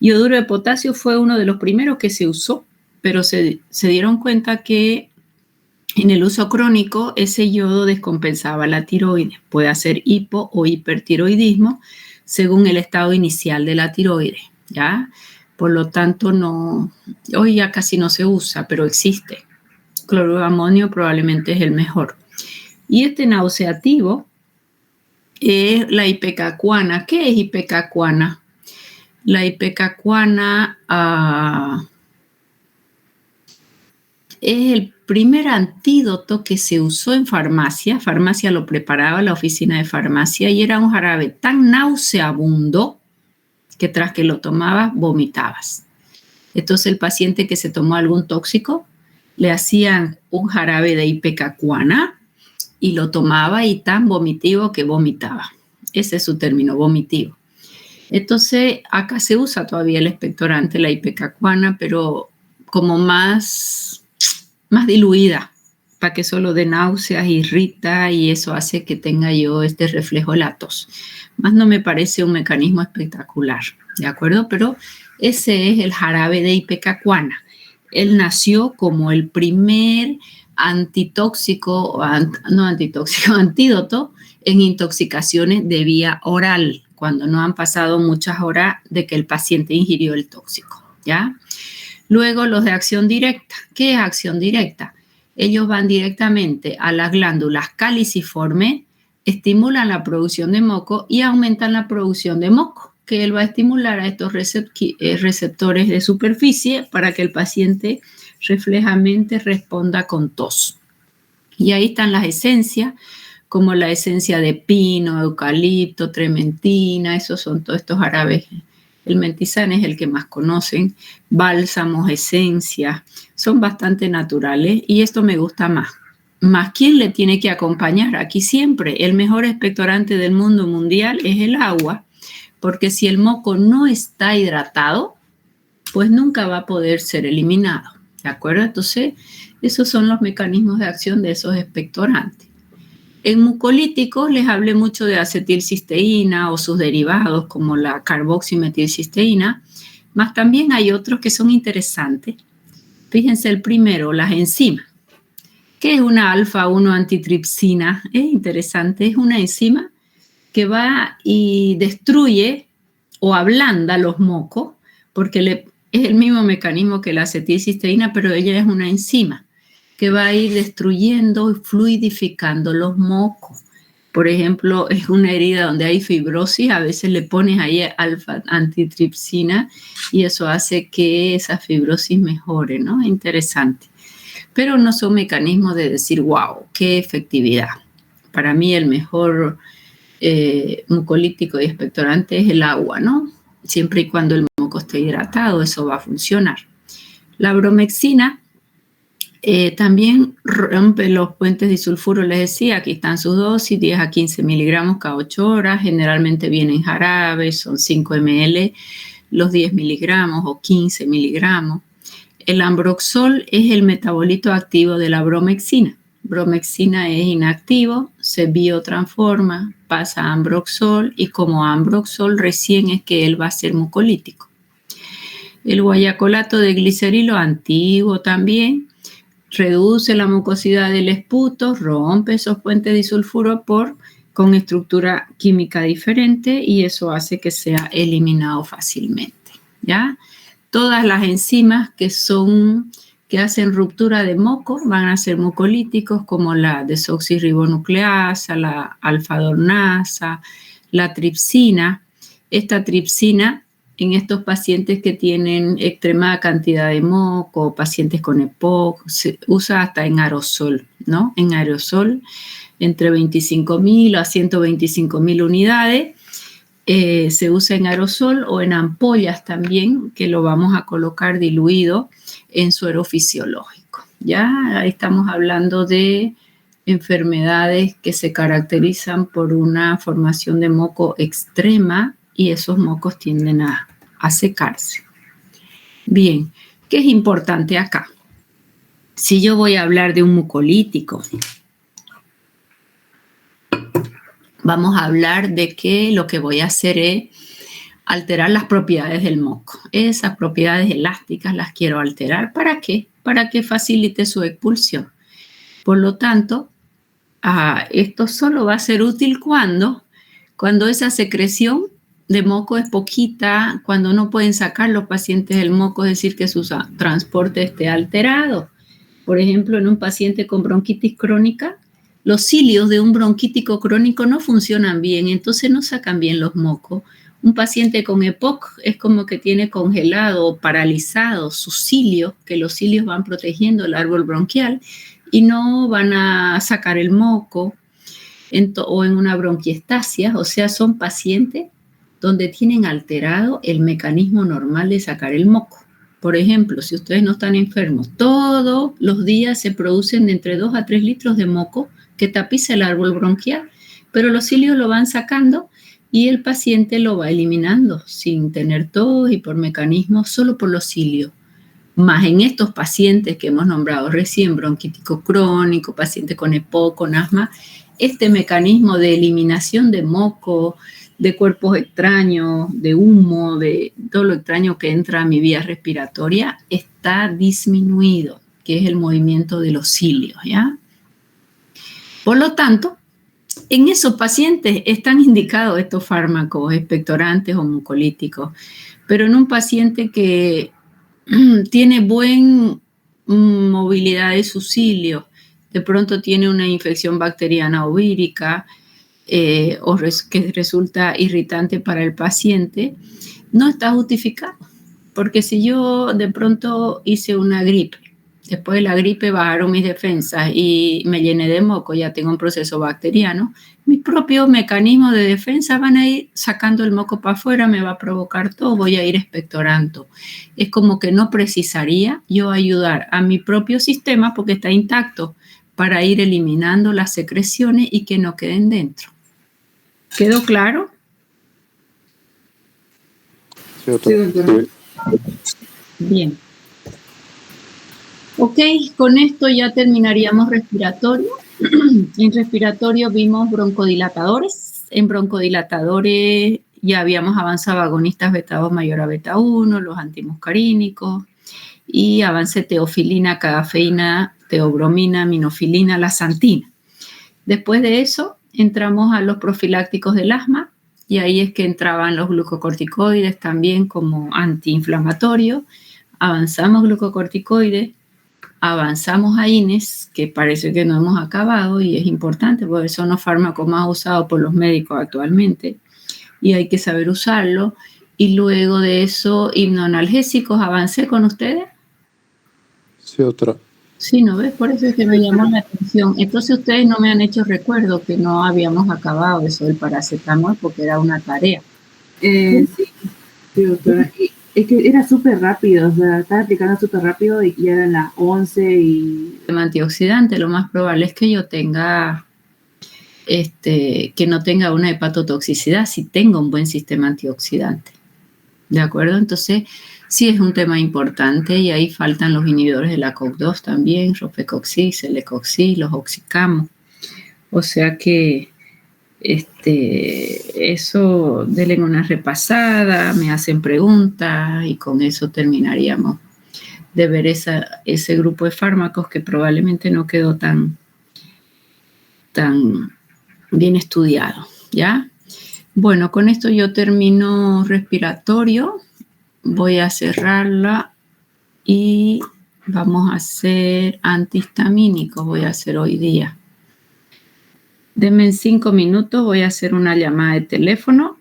Yoduro de potasio fue uno de los primeros que se usó, pero se dieron cuenta que en el uso crónico ese yodo descompensaba la tiroides. Puede hacer hipo o hipertiroidismo según el estado inicial de la tiroides, ¿ya? Por lo tanto, no, hoy ya casi no se usa, pero existe. Cloruro de amonio probablemente es el mejor. Y este nauseativo es la ipecacuana. ¿Qué es ipecacuana? La ipecacuana es el primer antídoto que se usó en farmacia. Farmacia lo preparaba la oficina de farmacia y era un jarabe tan nauseabundo que tras que lo tomabas, vomitabas. Entonces el paciente que se tomó algún tóxico, le hacían un jarabe de ipecacuana y lo tomaba y tan vomitivo que vomitaba. Ese es su término, vomitivo. Entonces acá se usa todavía el expectorante, la ipecacuana, pero como más diluida, para que solo de náuseas, irrita y eso hace que tenga yo este reflejo de la tos. Más no me parece un mecanismo espectacular, ¿de acuerdo? Pero ese es el jarabe de ipecacuana. Él nació como el primer antídoto en intoxicaciones de vía oral, cuando no han pasado muchas horas de que el paciente ingirió el tóxico, ¿ya? Luego los de acción directa. ¿Qué es acción directa? Ellos van directamente a las glándulas caliciformes, estimulan la producción de moco y aumentan la producción de moco, que él va a estimular a estos receptores de superficie para que el paciente reflejamente responda con tos. Y ahí están las esencias, como la esencia de pino, eucalipto, trementina, esos son todos estos jarabes. El mentizán es el que más conocen, bálsamos, esencias, son bastante naturales y esto me gusta más. Más, ¿quién le tiene que acompañar? Aquí siempre el mejor expectorante del mundo mundial es el agua, porque si el moco no está hidratado, pues nunca va a poder ser eliminado, ¿de acuerdo? Entonces, esos son los mecanismos de acción de esos expectorantes. En mucolíticos les hablé mucho de acetilcisteína o sus derivados como la carboximetilcisteína, más también hay otros que son interesantes. Fíjense el primero, las enzimas. ¿Qué es una alfa-1 antitripsina? Es interesante, es una enzima que va y destruye o ablanda los mocos, porque es el mismo mecanismo que la acetilcisteína, pero ella es una enzima que va a ir destruyendo y fluidificando los mocos. Por ejemplo, es una herida donde hay fibrosis, a veces le pones ahí alfa-antitripsina y eso hace que esa fibrosis mejore, ¿no? Interesante. Pero no son mecanismos de decir, wow, qué efectividad. Para mí el mejor mucolítico y expectorante es el agua, ¿no? Siempre y cuando el moco esté hidratado, eso va a funcionar. La bromexina también rompe los puentes disulfuro, les decía, aquí están sus dosis, 10 a 15 miligramos cada 8 horas, generalmente vienen jarabes, son 5 ml, los 10 miligramos o 15 miligramos. El ambroxol es el metabolito activo de la bromexina. Bromexina es inactivo, se biotransforma, pasa a ambroxol y como ambroxol recién es que él va a ser mucolítico. El guayacolato de glicerilo antiguo también reduce la mucosidad del esputo, rompe esos puentes disulfuro con estructura química diferente y eso hace que sea eliminado fácilmente, ¿ya? Todas las enzimas que hacen ruptura de moco van a ser mucolíticos, como la desoxirribonucleasa, la alfa-dornasa, la tripsina. Esta tripsina en estos pacientes que tienen extremada cantidad de moco, pacientes con EPOC, se usa hasta en aerosol, ¿no? En aerosol entre 25.000 a 125.000 unidades. Se usa en aerosol o en ampollas también, que lo vamos a colocar diluido en suero fisiológico. Ya estamos hablando de enfermedades que se caracterizan por una formación de moco extrema y esos mocos tienden a secarse. Bien, ¿qué es importante acá? Si yo voy a hablar de un mucolítico, vamos a hablar de que lo que voy a hacer es alterar las propiedades del moco. Esas propiedades elásticas las quiero alterar. ¿Para qué? Para que facilite su expulsión. Por lo tanto, esto solo va a ser útil cuando esa secreción de moco es poquita, cuando no pueden sacar los pacientes el moco, es decir, que su transporte esté alterado. Por ejemplo, en un paciente con bronquitis crónica, los cilios de un bronquítico crónico no funcionan bien, entonces no sacan bien los mocos. Un paciente con EPOC es como que tiene congelado o paralizado sus cilios, que los cilios van protegiendo el árbol bronquial y no van a sacar el moco, o en una bronquiestasia, o sea, son pacientes donde tienen alterado el mecanismo normal de sacar el moco. Por ejemplo, si ustedes no están enfermos, todos los días se producen de entre 2 a 3 litros de moco que tapiza el árbol bronquial, pero los cilios lo van sacando y el paciente lo va eliminando sin tener tos y por mecanismos solo por los cilios. Más en estos pacientes que hemos nombrado recién, bronquítico crónico, paciente con EPOC, con asma, este mecanismo de eliminación de moco, de cuerpos extraños, de humo, de todo lo extraño que entra a mi vía respiratoria, está disminuido, que es el movimiento de los cilios, ¿ya? Por lo tanto, en esos pacientes están indicados estos fármacos expectorantes o mucolíticos, pero en un paciente que tiene buena movilidad de sus cilios, de pronto tiene una infección bacteriana o vírica, o que resulta irritante para el paciente, no está justificado. Porque si yo de pronto hice una gripe, después de la gripe bajaron mis defensas y me llené de moco, ya tengo un proceso bacteriano, mis propios mecanismos de defensa van a ir sacando el moco para afuera, me va a provocar todo, voy a ir expectorando. Es como que no precisaría yo ayudar a mi propio sistema porque está intacto para ir eliminando las secreciones y que no queden dentro. ¿Quedó claro? Sí, doctora. Bien. Ok, con esto ya terminaríamos respiratorio. En respiratorio vimos broncodilatadores. En broncodilatadores ya habíamos avanzado agonistas beta-2 mayor a beta-1, los antimuscarínicos, y avancé teofilina, cagafeína, teobromina, minofilina, lasantina. Después de eso entramos a los profilácticos del asma y ahí es que entraban los glucocorticoides también como antiinflamatorios. Avanzamos glucocorticoides, avanzamos a INES, que parece que no hemos acabado y es importante porque son los fármacos más usados por los médicos actualmente y hay que saber usarlo. Y luego de eso, hipnoanalgésicos, avancé con ustedes. Sí, doctora. Sí, ¿no ves? Por eso es que me llamó la atención. Entonces ustedes no me han hecho recuerdo que no habíamos acabado eso del paracetamol porque era una tarea. Sí, doctora. Y es que era súper rápido, o sea, estaba aplicando súper rápido y ya eran las 11 y... El antioxidante, lo más probable es que yo tenga, que no tenga una hepatotoxicidad si tengo un buen sistema antioxidante. ¿De acuerdo? Entonces, sí es un tema importante y ahí faltan los inhibidores de la COX-2 también, rofecoxib, celecoxib, los oxicamos. O sea que eso, denle una repasada, me hacen preguntas y con eso terminaríamos de ver ese grupo de fármacos que probablemente no quedó tan bien estudiado, ¿ya? Bueno, con esto yo termino respiratorio. Voy a cerrarla y vamos a hacer antihistamínicos. Voy a hacer hoy día. Denme 5 minutos, voy a hacer una llamada de teléfono